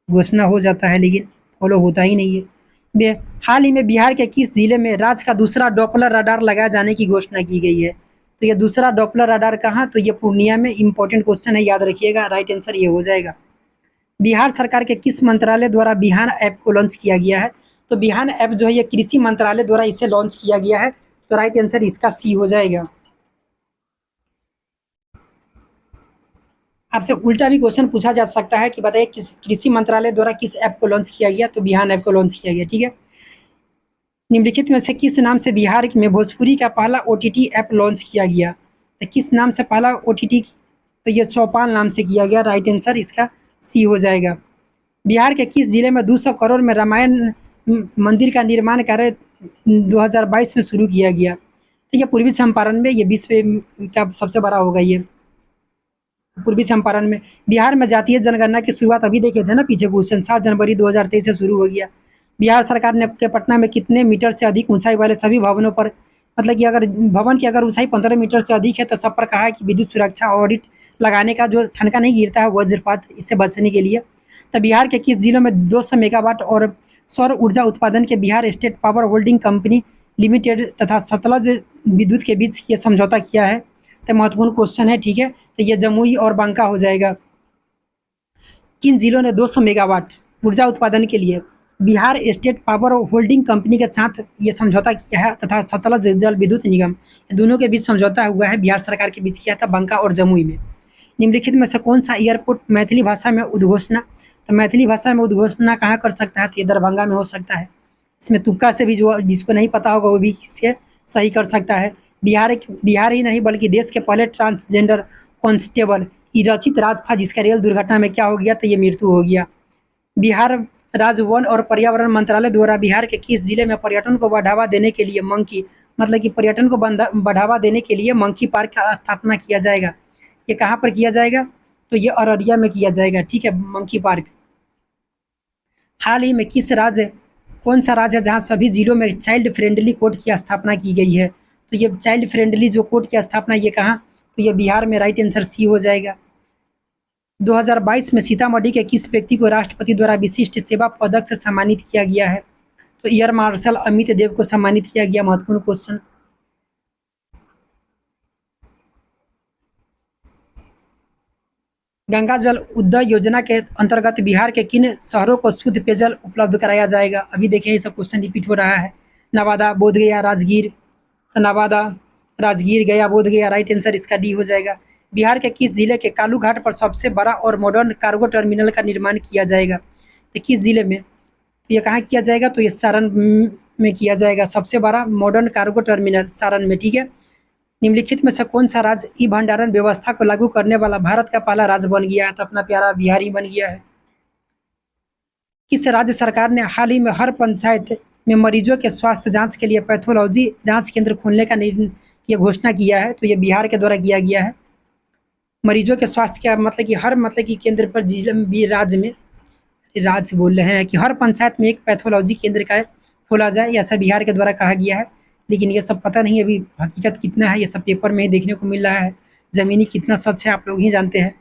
घोषणा हो जाता है लेकिन फॉलो होता ही नहीं है। हाल ही में बिहार के किस जिले में राज्य का दूसरा डॉपलर रडार लगाए जाने की घोषणा की गई है? तो ये दूसरा डॉपलर रडार कहाँ? तो ये पूर्णिया में। इंपॉर्टेंट क्वेश्चन है, याद रखिएगा। राइट आंसर ये हो जाएगा। बिहार सरकार के किस मंत्रालय द्वारा बिहान ऐप को लॉन्च किया गया है? तो बिहान ऐप जो है ये कृषि मंत्रालय द्वारा इसे लॉन्च किया गया है। तो राइट आंसर इसका सी हो जाएगा। आपसे उल्टा भी क्वेश्चन पूछा जा सकता है कि बताइए किस कृषि मंत्रालय द्वारा किस ऐप को लॉन्च किया गया? तो बिहान ऐप को लॉन्च किया गया। ठीक है। निम्नलिखित में से किस नाम से बिहार में भोजपुरी का पहला ओटीटी ऐप लॉन्च किया गया? तो किस नाम से पहला ओटीटी? तो ये चौपाल नाम से किया गया। राइट आंसर इसका सी हो जाएगा। बिहार के किस जिले में 200 करोड़ में रामायण मंदिर का निर्माण कार्य 2022 में शुरू किया गया? तो ये पूर्वी चंपारण में। ये विश्व का सबसे बड़ा होगा ये पूर्वी चंपारण में। बिहार में जातीय जनगणना की शुरुआत अभी देखे थे ना पीछे क्वेश्चन, 7 जनवरी 2023 से शुरू हो गया। बिहार सरकार ने के पटना में कितने मीटर से अधिक ऊंचाई वाले सभी भवनों पर, मतलब कि अगर भवन की अगर ऊंचाई 15 मीटर से अधिक है तो सब पर कहा है कि विद्युत सुरक्षा ऑडिट लगाने का, जो ठनका नहीं गिरता है वज्रपात, इससे बचने के लिए। तो बिहार के किस जिलों में 200 मेगावाट और सौर ऊर्जा उत्पादन के Bihar state power holding company limited तथा सतलज विद्युत के बीच ये समझौता किया है? तो महत्वपूर्ण क्वेश्चन है। ठीक है। तो ये जमुई और बांका हो जाएगा। किन जिलों ने 200 मेगावाट ऊर्जा उत्पादन के लिए Bihar state power holding company के साथ ये समझौता किया है तथा सतलज जल विद्युत निगम, ये दोनों के बीच समझौता हुआ है, बिहार सरकार के बीच किया था, बांका और जमुई में। निम्नलिखित में से कौन सा एयरपोर्ट मैथिली भाषा में उद्घोषणा? तो मैथिली भाषा में उद्घोषणा कहाँ कर सकता है? तो ये दरभंगा में हो सकता है। इसमें तुक्का से भी जो जिसको नहीं पता होगा वो भी इससे सही कर सकता है। बिहार ही नहीं बल्कि देश के पहले ट्रांसजेंडर कांस्टेबल रचित राज था, जिसका रेल दुर्घटना में क्या हो गया? तो ये मृत्यु हो गया। बिहार राज्य वन और पर्यावरण मंत्रालय द्वारा बिहार के किस जिले में पर्यटन को बढ़ावा देने के लिए मंकी, मतलब कि पर्यटन को बढ़ावा देने के लिए मंकी पार्क का स्थापना किया जाएगा? ये कहाँ पर किया जाएगा? तो ये अररिया में किया जाएगा। ठीक है, मंकी पार्क। हाल ही में किस राज्य कौन सा राज्य है जहाँ सभी जिलों में चाइल्ड फ्रेंडली कोर्ट की स्थापना की गई है? तो ये चाइल्ड फ्रेंडली जो कोर्ट की स्थापना ये कहाँ? तो ये बिहार में। राइट आंसर सी हो जाएगा। 2022 में सीतामढ़ी के किस व्यक्ति को राष्ट्रपति द्वारा विशिष्ट सेवा पदक से सम्मानित किया गया है? तो एयर मार्शल अमित देव को सम्मानित किया गया। महत्वपूर्ण क्वेश्चन। गंगा जल उदय योजना के अंतर्गत बिहार के किन शहरों को शुद्ध पेयजल उपलब्ध कराया जाएगा? अभी देखिए ये सब क्वेश्चन रिपीट हो रहा है। नवादा, बोधगया, राजगीर। तो नवादा, राजगीर, गया, बोधगया। राइट आंसर इसका डी हो जाएगा। बिहार के किस जिले के कालू घाट पर सबसे बड़ा और मॉडर्न कार्गो टर्मिनल का निर्माण किया जाएगा? तो किस जिले में? तो ये कहाँ किया जाएगा? तो ये सारण में किया जाएगा। सबसे बड़ा मॉडर्न कार्गो टर्मिनल सारण में। ठीक है। निम्नलिखित में से कौन सा राज्य ई भंडारण व्यवस्था को लागू करने वाला भारत का पहला राज्य बन गया है? तो अपना प्यारा बिहार ही बन गया है। किस राज्य सरकार ने हाल ही में हर पंचायत में मरीजों के स्वास्थ्य जांच के लिए पैथोलॉजी जांच केंद्र खोलने का ये घोषणा किया है? तो ये बिहार के द्वारा किया गया है। मरीजों के स्वास्थ्य का मतलब कि हर, मतलब कि केंद्र पर जिले में भी, राज्य में, राज्य बोल रहे हैं कि हर पंचायत में एक पैथोलॉजी केंद्र का खोला जाए, ऐसा बिहार के द्वारा कहा गया है। लेकिन ये सब पता नहीं अभी हकीकत कितना है, ये सब पेपर में ही देखने को मिल रहा है। ज़मीनी कितना सच है आप लोग ही जानते हैं।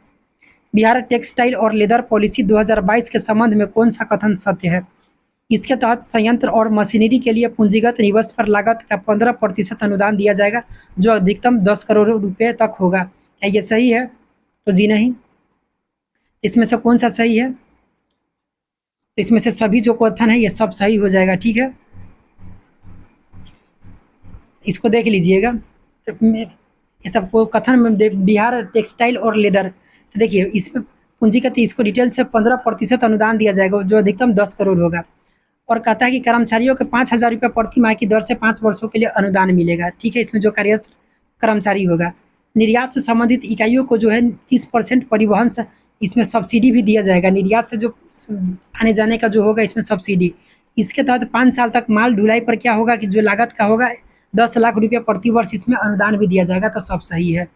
बिहार टेक्सटाइल और लेदर पॉलिसी 2022 के संबंध में कौन सा कथन सत्य है? इसके तहत संयंत्र और मशीनरी के लिए पूंजीगत निवेश पर लागत का 15% अनुदान दिया जाएगा, जो अधिकतम 10 करोड़ रुपए तक होगा। क्या ये सही है? तो जी नहीं। इसमें से कौन सा सही है? तो इसमें से सभी जो कथन है ये सब सही हो जाएगा। ठीक है, इसको देख लीजिएगा। तो ये सबको कथन में बिहार टेक्सटाइल और लेदर, तो देखिए इसमें पूंजीगत इसको डिटेल से 15% अनुदान दिया जाएगा, जो अधिकतम 10 करोड़ होगा। और कहता है कि कर्मचारियों के 5,000 रुपये प्रति माह की दर से 5 वर्षों के लिए अनुदान मिलेगा। ठीक है, इसमें जो कार्यरत कर्मचारी होगा। निर्यात से संबंधित इकाइयों को जो है 30% परिवहन से इसमें सब्सिडी भी दिया जाएगा। निर्यात से जो आने जाने का जो होगा इसमें सब्सिडी। इसके तहत 5 साल तक माल ढुलाई पर क्या होगा कि जो लागत का होगा 10 लाख रुपये प्रति वर्ष, इसमें अनुदान भी दिया जाएगा। तो सब सही है।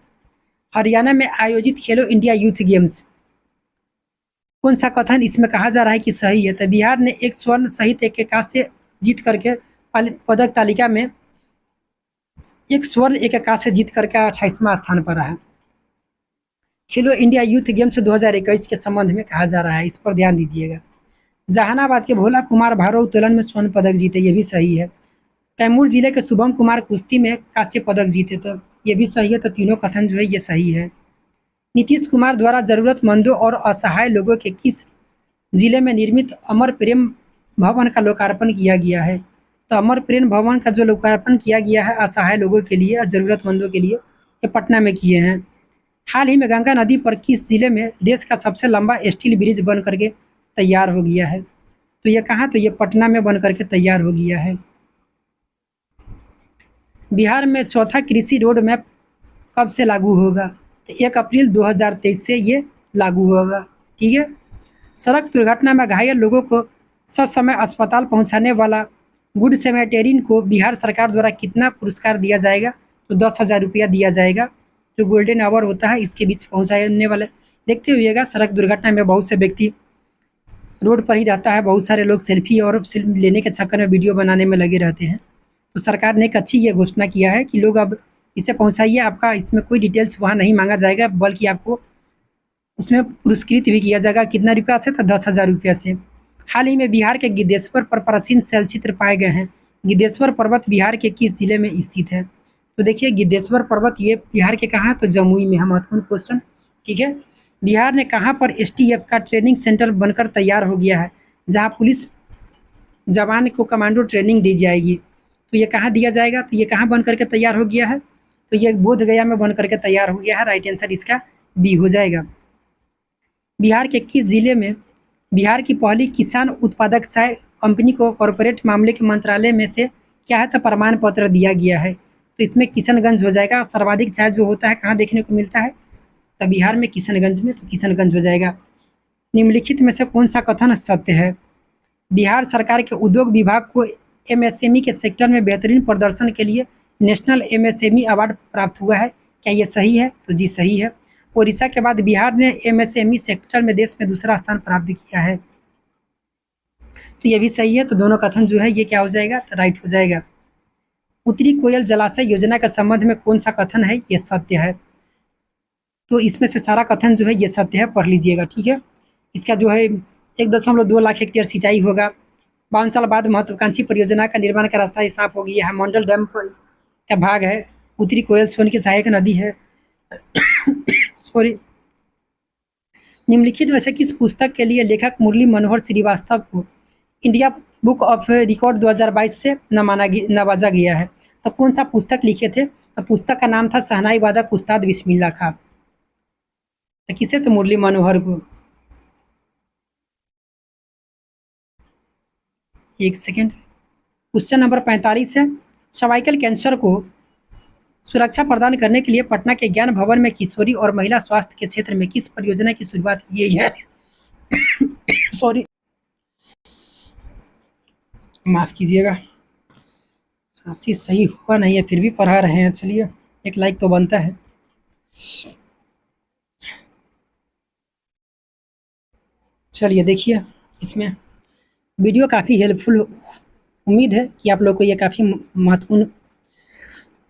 हरियाणा में आयोजित खेलो इंडिया यूथ गेम्स कौन सा कथन इसमें कहा जा रहा है कि सही है? तो बिहार ने एक स्वर्ण सहित एक कांस्य जीत करके पदक तालिका में एक स्वर्ण एक कांस्य जीत करके 28वां स्थान पर रहा है। खेलो इंडिया यूथ गेम्स 2021 के संबंध में कहा जा रहा है, इस पर ध्यान दीजिएगा। जहानाबाद के भोला कुमार भारोत्तोलन में स्वर्ण पदक जीते, ये भी सही है। कैमूर जिले के शुभम कुमार कुश्ती में कांस्य पदक जीते, तो ये भी सही है। तो तीनों कथन जो है ये सही है। नीतीश कुमार द्वारा जरूरतमंदों और असहाय लोगों के किस जिले में निर्मित अमर प्रेम भवन का लोकार्पण किया गया है? तो अमर प्रेम भवन का जो लोकार्पण किया गया है असहाय लोगों के लिए और ज़रूरतमंदों के लिए, ये पटना में किए हैं। हाल ही में गंगा नदी पर किस जिले में देश का सबसे लंबा स्टील ब्रिज बन करके तैयार हो गया है? तो ये कहाँ? तो ये पटना में बन करके तैयार हो गया है। बिहार में चौथा कृषि रोड मैप कब से लागू होगा? तो 1 अप्रैल 2023 से ये लागू होगा। ठीक है। सड़क दुर्घटना में घायल लोगों को ससमय अस्पताल पहुंचाने वाला गुड सेमेटेरियन को बिहार सरकार द्वारा कितना पुरस्कार दिया जाएगा? तो 10,000 रुपया दिया जाएगा। जो गोल्डन आवर होता है इसके बीच पहुंचाने वाले, देखते हुएगा सड़क दुर्घटना में बहुत से व्यक्ति रोड पर ही रहता है, बहुत सारे लोग सेल्फी और सेल्फी लेने के चक्कर में वीडियो बनाने में लगे रहते हैं। तो सरकार ने एक अच्छी ये घोषणा किया है कि लोग अब इसे पहुंचाइए, आपका इसमें कोई डिटेल्स वहाँ नहीं मांगा जाएगा, बल्कि आपको उसमें पुरस्कृत भी किया जाएगा। कितना रुपया से? तो 10,000 रुपया से। हाल ही में बिहार के गिद्धेश्वर पर प्राचीन शैलचित्र पाए गए हैं। गिद्धेश्वर पर्वत बिहार के किस जिले में स्थित है? तो देखिए गिद्धेश्वर पर्वत ये बिहार के कहाँ? तो जमुई में है। महत्वपूर्ण क्वेश्चन। ठीक है। बिहार ने कहाँ पर एसटीएफ का ट्रेनिंग सेंटर बनकर तैयार हो गया है, जहाँ पुलिस जवान को कमांडो ट्रेनिंग दी जाएगी? तो ये कहाँ दिया जाएगा? तो ये कहाँ बन करके तैयार हो गया है? तो ये बोधगया में बन करके तैयार हो गया है। राइट आंसर इसका बी हो जाएगा। बिहार के किस जिले में बिहार की पहली किसान उत्पादक चाय कंपनी को कॉरपोरेट मामले के मंत्रालय में से क्या है? तो प्रमाण पत्र दिया गया है। तो इसमें किशनगंज हो जाएगा। सर्वाधिक चाय जो होता है कहाँ देखने को मिलता है? तो बिहार में किशनगंज में, तो किशनगंज हो जाएगा। निम्नलिखित में से कौन सा कथन सत्य है? बिहार सरकार के उद्योग विभाग को एमएसएमई के सेक्टर में बेहतरीन प्रदर्शन के लिए नेशनल एमएसएमई अवार्ड प्राप्त हुआ है। क्या ये सही है? तो जी सही है। ओडिशा के बाद बिहार ने एमएसएमई सेक्टर में देश में दूसरा स्थान प्राप्त किया है। तो ये भी सही है। तो दोनों कथन जो है ये क्या हो जाएगा? तो राइट हो जाएगा। उत्तरी कोयल जलाशय योजना के संबंध में कौन सा कथन है ये सत्य है? तो इसमें से सारा कथन जो है ये सत्य है, पढ़ लीजिएगा। ठीक है। इसका जो है 1.2 लाख हेक्टेयर सिंचाई होगा। 52 साल बाद महत्वाकांक्षी परियोजना का निर्माण का रास्ता साफ हो गया है। मंडल डैम का भाग है। उत्तरी कोयल सोन की सहायक नदी है। सॉरी। निम्नलिखित में से किस पुस्तक के लिए लेखक मुरली मनोहर श्रीवास्तव को इंडिया बुक ऑफ रिकॉर्ड 2022 से नवाजा गया है? तो कौन सा पुस्तक लिखे थे? तो पुस्तक का नाम था शहनाई वादक उस्ताद बिस्मिल्लाह खां। तो किसे? तो मुरली मनोहर को। एक सेकेंड। क्वेश्चन नंबर 45 है। सर्वाइकल कैंसर को सुरक्षा प्रदान करने के लिए पटना के ज्ञान भवन में किशोरी और महिला स्वास्थ्य के क्षेत्र में किस परियोजना की शुरुआत की गई है? सॉरी, माफ कीजिएगा, खांसी सही हुआ नहीं है, फिर भी पढ़ा रहे हैं। चलिए, एक लाइक तो बनता है। चलिए देखिए, इसमें वीडियो काफ़ी हेल्पफुल, उम्मीद है कि आप लोग को ये काफ़ी महत्वपूर्ण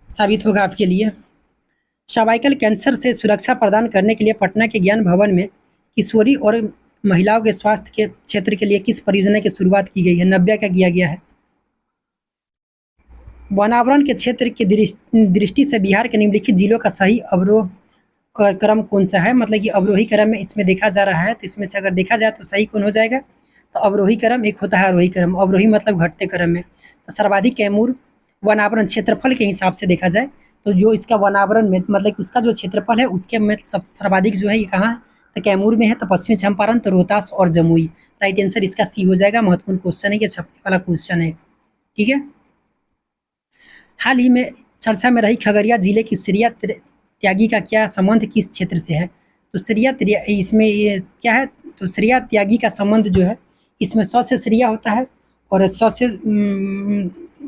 साबित होगा आपके लिए। सर्वाइकल कैंसर से सुरक्षा प्रदान करने के लिए पटना के ज्ञान भवन में किशोरी और महिलाओं के स्वास्थ्य के क्षेत्र के लिए किस परियोजना की शुरुआत की गई है? 90 का किया गया है। वनावरण के क्षेत्र की दृष्टि से बिहार के निम्नलिखित जिलों का सही अवरोह क्रम कौन सा है? मतलब कि अवरोही क्रम में इसमें देखा जा रहा है, तो इसमें से अगर देखा जाए तो सही कौन हो जाएगा? तो अवरोही क्रम एक होता है आरोही क्रम। अवरोही मतलब घटते क्रम में। तो सर्वाधिक कैमूर वनावरण क्षेत्रफल के हिसाब से देखा जाए तो जो इसका वनावरण में मतलब कि उसका जो क्षेत्रफल है उसके में सर्वाधिक जो है ये कहाँ है? तो कैमूर में है। तो पश्चिमी चंपारण, तो रोहतास और जमुई। राइट आंसर इसका सी हो जाएगा। महत्वपूर्ण क्वेश्चन है, ये छपने वाला क्वेश्चन है। ठीक है। हाल ही में चर्चा में रही खगड़िया जिले की श्रेया त्यागी का क्या संबंध किस क्षेत्र से है? तो श्रेया इसमें ये क्या है? तो श्रेया त्यागी का संबंध जो है इसमें स से श्रेया होता है और स से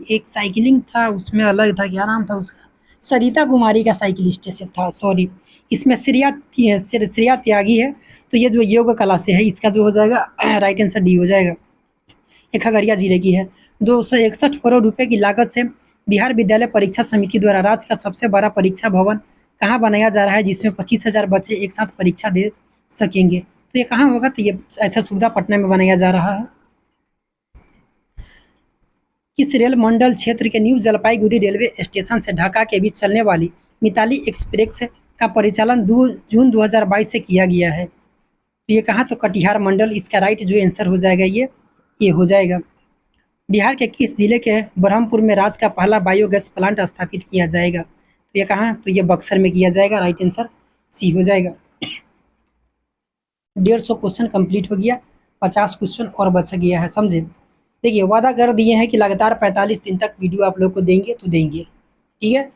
एक साइकिलिंग था, उसमें अलग था, क्या नाम था उसका? सरिता कुमारी का साइकिलिस्ट से था, सॉरी। इसमें श्रेया त्यागी है, तो ये जो योग कला से है, इसका जो हो जाएगा राइट आंसर डी हो जाएगा। ये खगड़िया जिले की है। 261 करोड़ रुपए की लागत से बिहार विद्यालय परीक्षा समिति द्वारा राज्य का सबसे बड़ा परीक्षा भवन कहाँ बनाया जा रहा है, जिसमें 25,000 बच्चे एक साथ परीक्षा दे सकेंगे? तो ये कहाँ होगा? तो ये ऐसा सुविधा पटना में बनाया जा रहा है। किस रेल मंडल क्षेत्र के न्यू जलपाईगुड़ी रेलवे स्टेशन से ढाका के बीच चलने वाली मिताली एक्सप्रेस का परिचालन 2 जून 2022 से किया गया है? तो ये कहाँ? तो कटिहार मंडल, इसका राइट जो आंसर हो जाएगा ये हो जाएगा। बिहार के किस जिले के ब्रह्मपुर में राज्य का पहला बायोगैस प्लांट स्थापित किया जाएगा? तो ये कहाँ? तो ये बक्सर में किया जाएगा, राइट आंसर सी हो जाएगा। 150 क्वेश्चन कंप्लीट हो गया, 50 क्वेश्चन और बच गया है, समझे? देखिए, वादा कर दिए हैं कि लगातार 45 दिन तक वीडियो आप लोग को देंगे तो देंगे, ठीक है?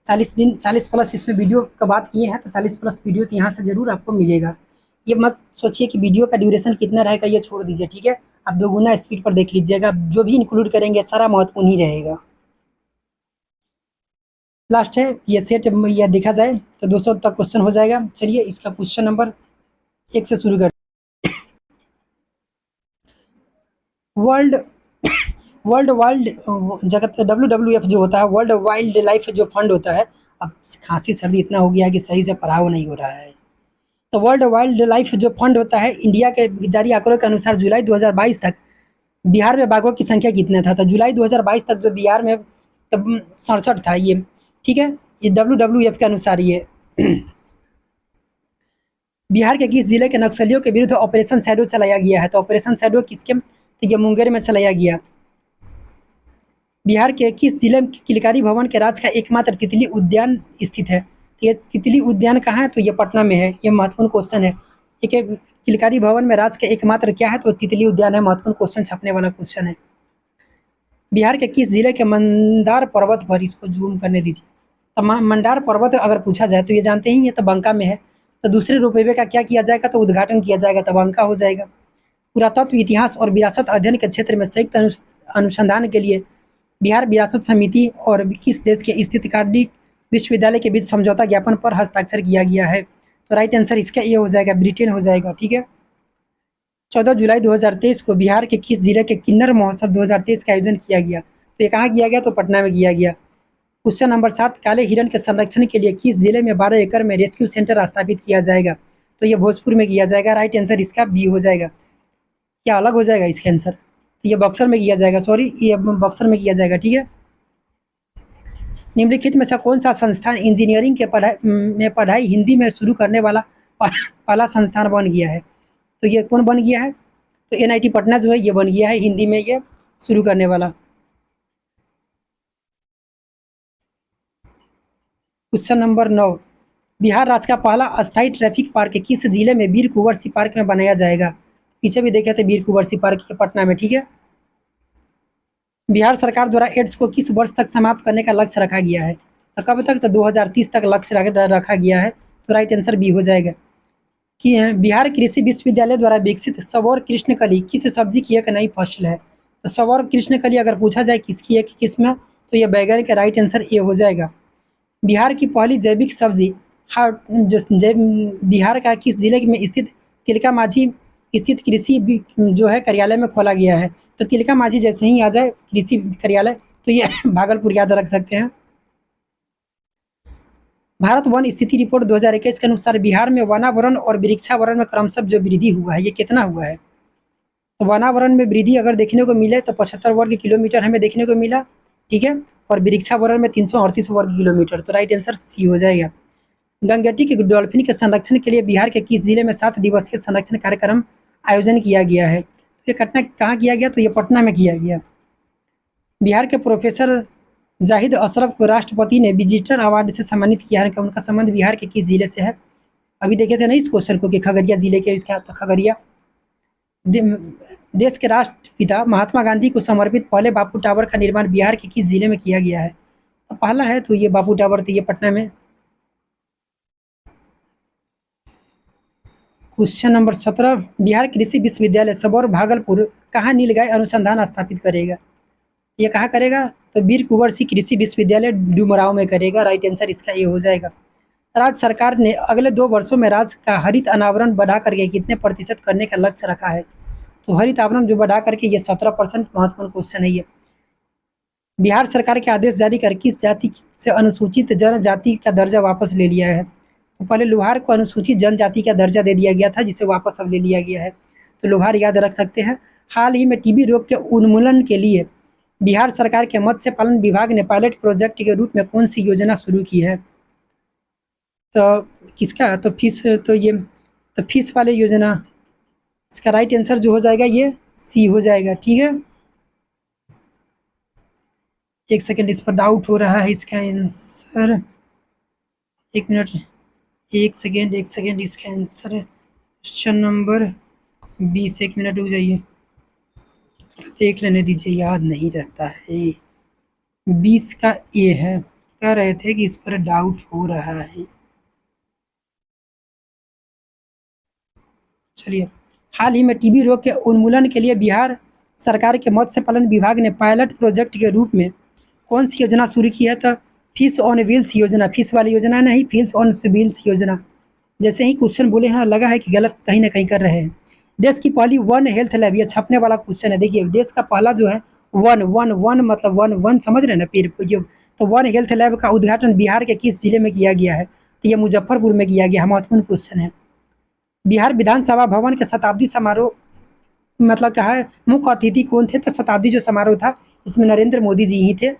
40 दिन, 40 प्लस इसमें वीडियो का बात किए हैं, तो 40 प्लस वीडियो तो यहाँ से ज़रूर आपको मिलेगा। ये मत सोचिए कि वीडियो का ड्यूरेशन कितना रहेगा, ये छोड़ दीजिए, ठीक है? आप दोगुना स्पीड पर देख लीजिएगा, जो भी इंक्लूड करेंगे सारा महत्वपूर्ण ही रहेगा। लास्ट है ये सेट, या देखा जाए तो 200 तक क्वेश्चन हो जाएगा। चलिए इसका क्वेश्चन नंबर 1 से शुरू कर। वर्ल्ड वर्ल्ड वाइल्ड जगत WWF जो होता है, वर्ल्ड वाइल्ड लाइफ जो फंड होता है, अब खांसी सर्दी इतना हो गया है कि सही से पढ़ाओ नहीं हो रहा है। तो वर्ल्ड वाइल्ड लाइफ जो फंड होता है, इंडिया के जारी आंकड़ों के अनुसार जुलाई 2022 तक बिहार में बाघों की संख्या कितना था? तो जुलाई 2022 तक जो बिहार में तब 67 था ये, ठीक है? ये WWF के अनुसार ये बिहार के किस जिले के नक्सलियों के विरुद्ध ऑपरेशन शैडो चलाया गया है? तो ऑपरेशन शैडो किसके? तो ये मुंगेर में चलाया गया। बिहार के किस जिले में किलकारी भवन के राज्य का एकमात्र तितली उद्यान स्थित है? तो ये तितली उद्यान कहाँ है? तो ये पटना में है। ये महत्वपूर्ण क्वेश्चन है। ठीक है, किलकारी भवन में राज्य का एकमात्र क्या है? तो तितली उद्यान है। महत्वपूर्ण क्वेश्चन छपने वाला क्वेश्चन है। बिहार के किस जिले के मंदार पर्वत पर, इसको जूम करने दीजिए, तो मंदार पर्वत अगर पूछा जाए तो ये जानते ही, ये तो बंका में है। तो दूसरे रोपवे का क्या किया जाएगा? तो उद्घाटन किया जाएगा, तो बंका हो जाएगा। पुरातत्व, इतिहास और विरासत अध्ययन के क्षेत्र में संयुक्त अनुसंधान के लिए बिहार विरासत समिति और किस देश के स्थित कार्डिक विश्वविद्यालय के बीच समझौता ज्ञापन पर हस्ताक्षर किया गया है? तो राइट आंसर इसका ये हो जाएगा, ब्रिटेन हो जाएगा। ठीक है। 14 जुलाई 2023 को बिहार के किस जिले के किन्नर महोत्सव 2023 का आयोजन किया गया? तो ये कहाँ किया गया? तो पटना में किया गया। क्वेश्चन नंबर 7, काले हिरण के संरक्षण के लिए किस जिले में 12 एकड़ में रेस्क्यू सेंटर स्थापित किया जाएगा? तो ये भोजपुर में किया जाएगा। राइट आंसर इसका बी हो जाएगा। क्या अलग हो जाएगा इसका आंसर? तो ये बक्सर में किया जाएगा, सॉरी, ये बक्सर में किया जाएगा। ठीक है। निम्नलिखित में से कौन सा संस्थान इंजीनियरिंग के पढ़ाई हिंदी में शुरू करने वाला पहला संस्थान बन गया है? तो ये कौन बन गया है? तो NIT पटना जो है ये बन गया है हिंदी में ये शुरू करने वाला। क्वेश्चन नंबर 9, बिहार राज्य का पहला अस्थायी ट्रैफिक पार्क किस जिले में वीर कुंवर सिंह पार्क में बनाया जाएगा? पीछे भी देखे थे वीर कुंवर सिंह पार्क पटना में। ठीक है। बिहार सरकार द्वारा एड्स को किस वर्ष तक समाप्त करने का लक्ष्य रखा गया है? तो कब तक? तो 2030 तक लक्ष्य रखा गया है। तो राइट आंसर बी हो जाएगा। कि बिहार कृषि विश्वविद्यालय द्वारा विकसित सबौर कृष्णकली किस सब्जी की एक नई फसल है? तो सबौर कृष्णकली अगर पूछा जाए किसकी है कि किसमें, तो ये बैगन का राइट आंसर ए हो जाएगा। बिहार की पहली जैविक सब्जी बिहार का किस जिले में स्थित तिलका माझी स्थित कृषि जो है कार्यालय में खोला गया है? तो तिलका माझी जैसे ही आ जाए कृषि कार्यालय, तो ये भागलपुर याद रख सकते हैं। भारत वन स्थिति रिपोर्ट 2021 के अनुसार बिहार में वनावरण और वृक्षावरण में क्रमशः जो वृद्धि हुआ है, ये कितना हुआ है? तो वनावरण में वृद्धि अगर देखने को मिले तो 75 वर्ग किलोमीटर हमें देखने को मिला। ठीक है। और वृक्षावरण में 338 वर्ग किलोमीटर। तो राइट आंसर सी हो जाएगा। गंगेटी के डॉल्फिन के संरक्षण के लिए बिहार के किस जिले में 7 दिवसीय संरक्षण कार्यक्रम आयोजन किया गया है? तो ये घटना कहाँ किया गया? तो ये पटना में किया गया। बिहार के प्रोफेसर जाहिद अशरफ को राष्ट्रपति ने विजिटर अवार्ड से सम्मानित किया है। उनका संबंध बिहार के किस जिले से है? अभी देखे थे ना इस क्वेश्चन को कि खगड़िया जिले के, इसका खगड़िया। देश के राष्ट्रपिता महात्मा गांधी को समर्पित पहले बापू टावर का निर्माण बिहार के किस जिले में किया गया है? तो पहला है तो ये बापू टावर, तो ये पटना में। क्वेश्चन नंबर 17, बिहार कृषि विश्वविद्यालय सबौर भागलपुर कहाँ नीलगाय अनुसंधान स्थापित करेगा? ये कहाँ करेगा? तो वीर कुंवर सिंह कृषि विश्वविद्यालय डुमरांव में करेगा। राइट आंसर इसका ये हो जाएगा। राज्य सरकार ने अगले 2 वर्षों में राज्य का हरित अनावरण बढ़ा करके कितने प्रतिशत करने का लक्ष्य रखा है? तो हरित आवरण जो बढ़ा करके ये 17%। महत्वपूर्ण क्वेश्चन है ये। बिहार सरकार के आदेश जारी कर किस जाति से अनुसूचित जनजाति का दर्जा वापस ले लिया है? तो पहले लोहार को अनुसूचित जनजाति का दर्जा दे दिया गया था, जिसे वापस अब ले लिया गया है। तो लोहार याद रख सकते हैं। हाल ही में टीबी रोग के उन्मूलन के लिए बिहार सरकार के मत्स्य पालन विभाग ने पायलट प्रोजेक्ट के रूप में कौन सी योजना शुरू की है? तो किसका? तो फिश वाले योजना। इसका राइट आंसर जो हो जाएगा ये सी हो जाएगा। ठीक है, एक सेकंड, इस पर डाउट हो रहा है। इसका आंसर, एक मिनट, एक सेकेंड, इसका आंसर है क्वेश्चन नंबर 20। एक मिनट रुक जाइए, देख लेने दीजिए, याद नहीं रहता है। 20 का ए है। कह रहे थे कि इस पर डाउट हो रहा है। चलिए, हाल ही में टीबी रोग के उन्मूलन के लिए बिहार सरकार के मत्स्य पालन विभाग ने पायलट प्रोजेक्ट के रूप में कौन सी योजना शुरू की है? तो फिश ऑन व्हील्स योजना। फिश वाली योजना नहीं, फिश ऑन व्हील्स योजना। जैसे ही क्वेश्चन बोले हैं, लगा है कि गलत कहीं ना कहीं कर रहे हैं। देश की पहली वन हेल्थ लैब, ये छपने वाला क्वेश्चन है। देखिए, देश का पहला जो है वन वन वन मतलब वन वन, समझ रहे हैं ना, पेड़ जो। तो वन हेल्थ लैब का उद्घाटन बिहार के किस जिले में किया गया है? तो ये मुजफ्फरपुर में किया गया है। महत्वपूर्ण क्वेश्चन है। बिहार विधानसभा भवन के शताब्दी समारोह मतलब क्या है, मुख्य अतिथि कौन थे? तो शताब्दी जो समारोह था, इसमें नरेंद्र मोदी जी ही थे।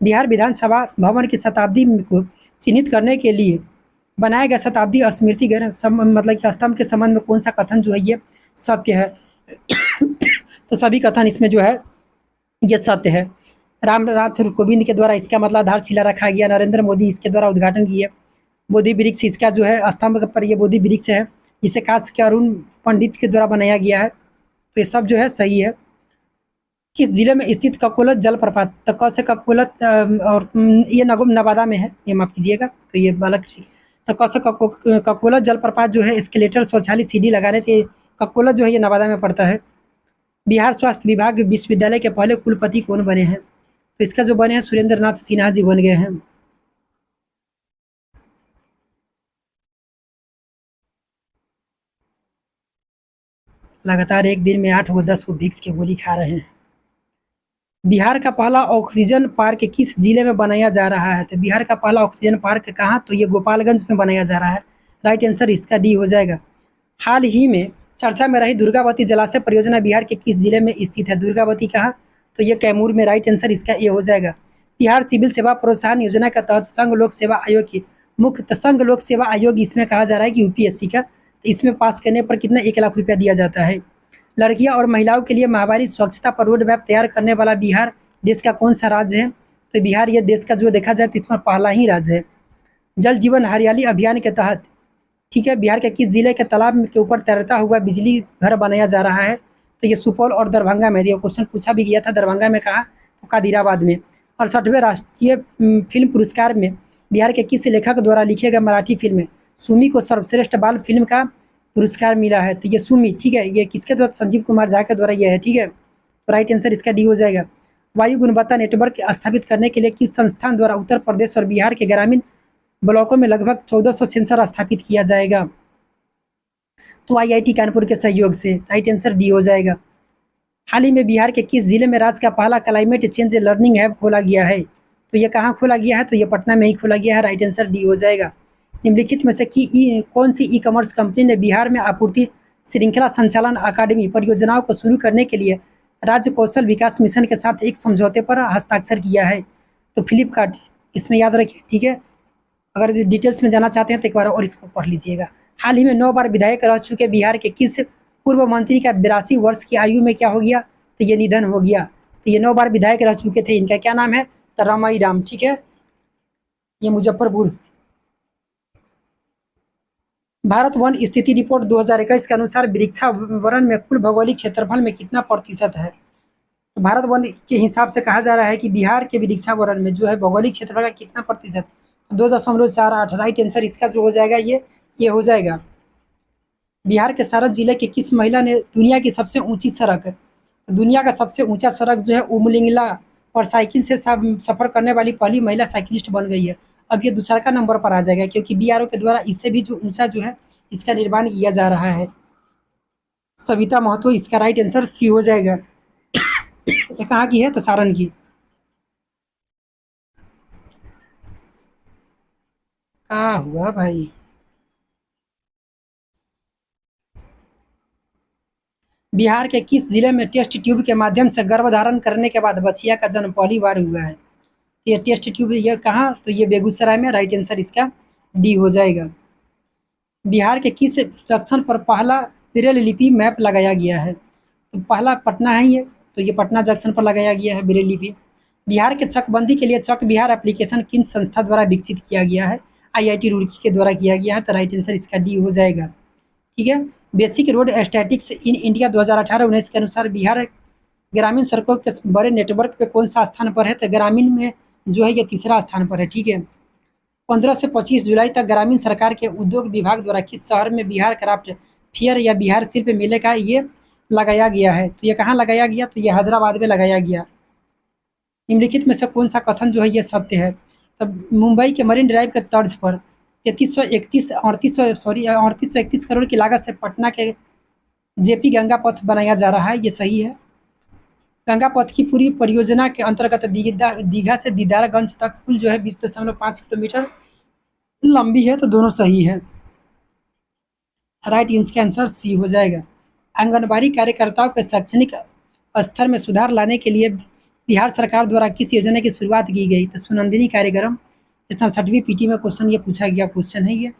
बिहार विधानसभा भवन की शताब्दी को चिन्हित करने के लिए बनाया गया शताब्दी स्मृति मतलब कि स्तंभ के संबंध में कौन सा कथन जो है ये सत्य है? तो सभी कथन इसमें जो है ये सत्य है। रामनाथ कोविंद के द्वारा इसका मतलब आधारशिला रखा गया। नरेंद्र मोदी इसके द्वारा उद्घाटन किए। बोधि वृक्ष इसका जो है स्तंभ पर, ये बोधि वृक्ष है, जिसे काश के अरुण पंडित के द्वारा बनाया गया है। तो ये सब जो है सही है। किस जिले में स्थित ककोलत जलप्रपात? तो क से ककोलत और ये नवादा में है, ये माफ कीजिएगा, तो ये बालक। तो क से ककोलत जलप्रपात जो है एस्केलेटर शौचालय सीढ़ी लगाने थे। ककोलत जो है ये नवादा में पड़ता है। बिहार स्वास्थ्य विभाग विश्वविद्यालय के पहले कुलपति कौन बने हैं? तो इसका जो बने हैं सुरेंद्र नाथ सिन्हा जी बन गए हैं। लगातार एक दिन में 8 व 10 वो विक्स की गोली खा रहे हैं। बिहार का पहला ऑक्सीजन पार्क किस जिले में बनाया जा रहा है? तो बिहार का पहला ऑक्सीजन पार्क कहाँ? तो ये गोपालगंज में बनाया जा रहा है। राइट आंसर इसका डी हो जाएगा। हाल ही में चर्चा में रही दुर्गावती जलाशय परियोजना बिहार के किस जिले में स्थित है? दुर्गावती कहाँ? तो ये कैमूर में। राइट आंसर इसका ये हो जाएगा। बिहार सिविल सेवा प्रोत्साहन योजना के तहत संघ लोक सेवा आयोग की मुख्य संघ लोक सेवा आयोग इसमें कहा जा रहा है कि यूपीएससी का, इसमें पास करने पर कितना 1 लाख रुपया दिया जाता है। लड़कियां और महिलाओं के लिए माहवारी स्वच्छता पर रोड मैप तैयार करने वाला बिहार देश का कौन सा राज्य है? तो बिहार ये देश का जो देखा जाए तो इसमें पहला ही राज्य है। जल जीवन हरियाली अभियान के तहत, ठीक है, बिहार के किस जिले के तालाब के ऊपर तैरता हुआ बिजली घर बनाया जा रहा है? तो ये सुपौल और दरभंगा में। ये क्वेश्चन पूछा भी गया था, दरभंगा में कहा? तो कादिराबाद में। 68वें राष्ट्रीय फिल्म पुरस्कार में बिहार के किस लेखक द्वारा लिखे गए मराठी फिल्म सुमी को सर्वश्रेष्ठ बाल फिल्म का पुरस्कार मिला है? तो ये सुमी, ठीक है, ये किसके द्वारा? संजीव कुमार झा के द्वारा ये है। ठीक है, तो राइट आंसर इसका डी हो जाएगा। वायु गुणवत्ता नेटवर्क स्थापित करने के लिए किस संस्थान द्वारा उत्तर प्रदेश और बिहार के ग्रामीण ब्लॉकों में लगभग 1400 सेंसर स्थापित किया जाएगा? तो आईआईटी कानपुर के सहयोग से। राइट आंसर डी हो जाएगा। हाल ही में बिहार के किस जिले में राज्य का पहला क्लाइमेट चेंज लर्निंग ऐप खोला गया है? तो ये कहाँ खोला गया है? तो ये पटना में ही खोला गया है। राइट आंसर डी हो जाएगा। निम्नलिखित में से कौन सी ई कॉमर्स कंपनी ने बिहार में आपूर्ति श्रृंखला संचालन अकादमी परियोजनाओं को शुरू करने के लिए राज्य कौशल विकास मिशन के साथ एक समझौते पर हस्ताक्षर किया है? तो फ्लिपकार्ट, इसमें याद रखिए। ठीक है, अगर डिटेल्स में जाना चाहते हैं तो एक बार और इसको पढ़ लीजिएगा। हाल ही में 9 बार विधायक रह चुके बिहार के किस पूर्व मंत्री का 82 वर्ष की आयु में क्या हो गया? तो ये निधन हो गया। तो ये 9 बार विधायक रह चुके थे, इनका क्या नाम है? तो रामाई राम। ठीक है, ये मुजफ्फरपुर। भारत वन स्थिति रिपोर्ट 2021 के अनुसार वृक्षावरण में कुल भौगोलिक क्षेत्रफल में कितना प्रतिशत है? तो भारत वन के हिसाब से कहा जा रहा है कि बिहार के वृक्षावरण में जो है भौगोलिक क्षेत्रफल का कितना प्रतिशत? 2.48। राइट आंसर इसका जो हो जाएगा ये हो जाएगा। बिहार के सारण जिले के किस महिला ने दुनिया की सबसे ऊंची सड़क, दुनिया का सबसे ऊंचा सड़क जो है उमलिंगला और साइकिल से सफ़र करने वाली पहली महिला साइकिलिस्ट बन गई है। अब ये दूसरा का नंबर पर आ जाएगा, क्योंकि बीआरओ के द्वारा इससे भी जो ऊंचा जो है इसका निर्माण किया जा रहा है। सविता महतो, इसका राइट आंसर सी हो जाएगा। ये कहाँ की है? तो सारण की। कहाँ हुआ भाई? बिहार के किस जिले में टेस्ट ट्यूब के माध्यम से गर्भधारण करने के बाद बछिया का जन्म पहली बार हुआ है? ये टेस्ट ट्यूब ये कहाँ? तो ये बेगूसराय में। राइट आंसर इसका डी हो जाएगा। बिहार के किस जंक्शन पर पहला ब्रेल लिपि मैप लगाया गया है? तो पहला पटना है ये, तो ये पटना जंक्शन पर लगाया गया है ब्रेल लिपि। बिहार के चकबंदी के लिए चक बिहार एप्लीकेशन किन संस्था द्वारा विकसित किया गया है? आईआईटी रुड़की के द्वारा किया गया है। तो राइट आंसर इसका डी हो जाएगा। ठीक है। Basic road statics in India 2018-19 के अनुसार बिहार ग्रामीण सड़कों के बड़े नेटवर्क पे कौन सा स्थान पर है? तो ग्रामीण में जो है ये तीसरा स्थान पर है। ठीक है। 15 से 25 जुलाई तक ग्रामीण सरकार के उद्योग विभाग द्वारा किस शहर में बिहार क्राफ्ट फेयर या बिहार शिल्प मेले का ये लगाया गया है? तो ये कहाँ लगाया गया? तो ये हैदराबाद में लगाया गया। निम्नलिखित में से कौन सा कथन जो है ये सत्य है? तब मुंबई के मरीन ड्राइव के तर्ज पर 3831 करोड़ की लागत से पटना के जेपी गंगा पथ बनाया जा रहा है, ये सही है। गंगा पथ की पूरी परियोजना के अंतर्गत दीघा से दीदारगंज तक कुल जो है 20.5 किलोमीटर लंबी है, तो दोनों सही है। राइट इसका आंसर सी हो जाएगा। आंगनबाड़ी कार्यकर्ताओं के शैक्षणिक स्तर में सुधार लाने के लिए बिहार सरकार द्वारा किस योजना की शुरुआत की गई? तो सुनंदिनी कार्यक्रम। 67वीं पीटी में क्वेश्चन ये पूछा गया क्वेश्चन है ये।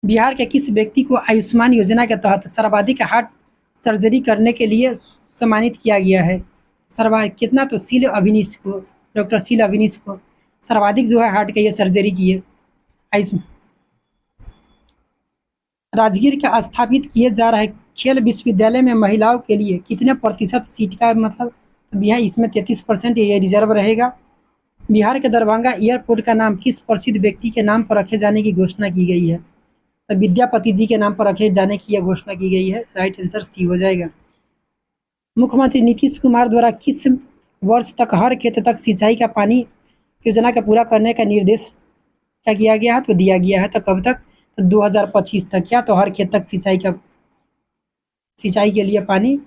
बिहार के किस व्यक्ति को आयुष्मान योजना के तहत सर्वाधिक हार्ट सर्जरी करने के लिए सम्मानित किया गया है? कितना? तो शील अभिनीश को, डॉक्टर शील अभिनीश को सर्वाधिक जो है हार्ट के ये सर्जरी की है। आयुष्मान। राजगीर के स्थापित किए जा रहे खेल विश्वविद्यालय में महिलाओं के लिए कितने प्रतिशत सीट का मतलब? तो बिहार इसमें 33% ये रिजर्व रहेगा। बिहार के दरभंगा एयरपोर्ट का नाम किस प्रसिद्ध व्यक्ति के नाम पर रखे जाने की घोषणा की गई है? तो विद्यापति जी के नाम पर रखे जाने की यह घोषणा की गई है। राइट आंसर सी हो जाएगा। मुख्यमंत्री नीतीश कुमार द्वारा किस वर्ष तक हर खेत तक सिंचाई का पानी योजना का पूरा करने का निर्देश क्या किया गया है? तो दिया गया है। तो कब तक? तो 2025 तक। क्या? तो हर खेत तक सिंचाई के लिए पानी।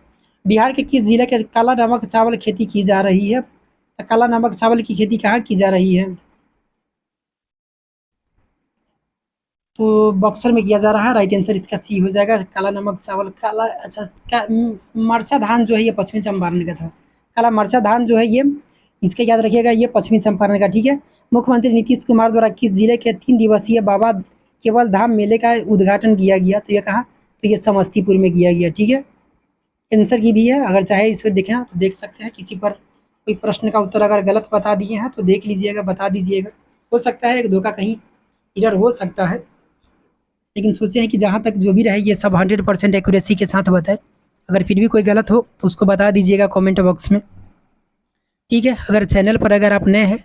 बिहार के किस जिले के काला नमक चावल खेती की जा रही है? तो काला नमक चावल की खेती कहाँ की जा रही है? तो बक्सर में किया जा रहा है। राइट आंसर इसका सी हो जाएगा। काला नमक चावल, काला, अच्छा मरचा धान जो है ये पश्चिमी चंपारण का था। काला मरचा धान जो है ये, इसका याद रखिएगा, ये पश्चिमी चंपारण का। ठीक है। मुख्यमंत्री नीतीश कुमार द्वारा किस जिले के 3 दिवसीय बाबा केवल धाम मेले का उद्घाटन किया गया? तो ये कहाँ? तो ये समस्तीपुर में किया गया। ठीक है। आंसर की भी है, अगर चाहे इसको देखना तो देख सकते हैं। किसी पर कोई प्रश्न का उत्तर अगर गलत बता दिए हैं तो देख लीजिएगा, बता दीजिएगा। हो सकता है एक दो का कहीं इधर हो सकता है, लेकिन सोचे हैं कि जहाँ तक जो भी रहे ये सब 100% एक्यूरेसी के साथ बताए। अगर फिर भी कोई गलत हो तो उसको बता दीजिएगा कमेंट बॉक्स में। ठीक है। अगर चैनल पर अगर आप नए हैं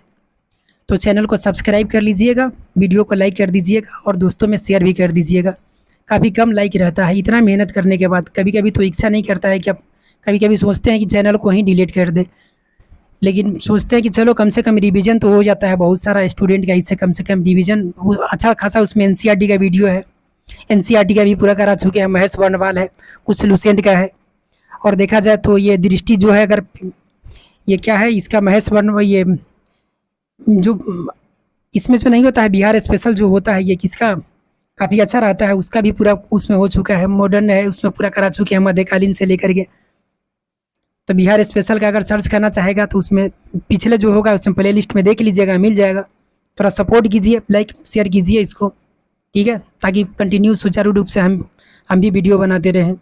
तो चैनल को सब्सक्राइब कर लीजिएगा, वीडियो को लाइक कर दीजिएगा और दोस्तों में शेयर भी कर दीजिएगा। काफ़ी कम लाइक रहता है, इतना मेहनत करने के बाद कभी कभी तो इच्छा नहीं करता है कि अब, कभी कभी सोचते हैं कि चैनल को ही डिलीट कर दे, लेकिन सोचते हैं कि चलो कम से कम रिवीजन तो हो जाता है बहुत सारा स्टूडेंट का, इससे कम से कम रिवीजन अच्छा खासा। उसमें एनसीईआरटी का वीडियो है, एनसीईआरटी का भी पूरा करा चुके हैं। महेश वर्णवाल है, कुछ लुसेंट का है। और देखा जाए तो ये दृष्टि जो है, अगर ये क्या है इसका, महेश वर्ण, ये जो इसमें जो नहीं होता है बिहार स्पेशल जो होता है, ये किसका काफ़ी अच्छा रहता है, उसका भी पूरा उसमें हो चुका है। मॉडर्न है, उसमें पूरा करा चुके हैं मध्यकालीन से लेकर के। तो बिहार स्पेशल का अगर सर्च करना चाहेगा तो उसमें पिछले जो होगा उसमें प्ले लिस्ट में देख लीजिएगा, मिल जाएगा। थोड़ा सपोर्ट कीजिए, लाइक शेयर कीजिए इसको। ठीक है, ताकि कंटिन्यू सुचारू रूप से हम भी वीडियो बनाते रहें।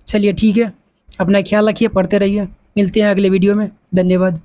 चलिए ठीक है, अपना ख्याल रखिए, पढ़ते रहिए। मिलते हैं अगले वीडियो में। धन्यवाद।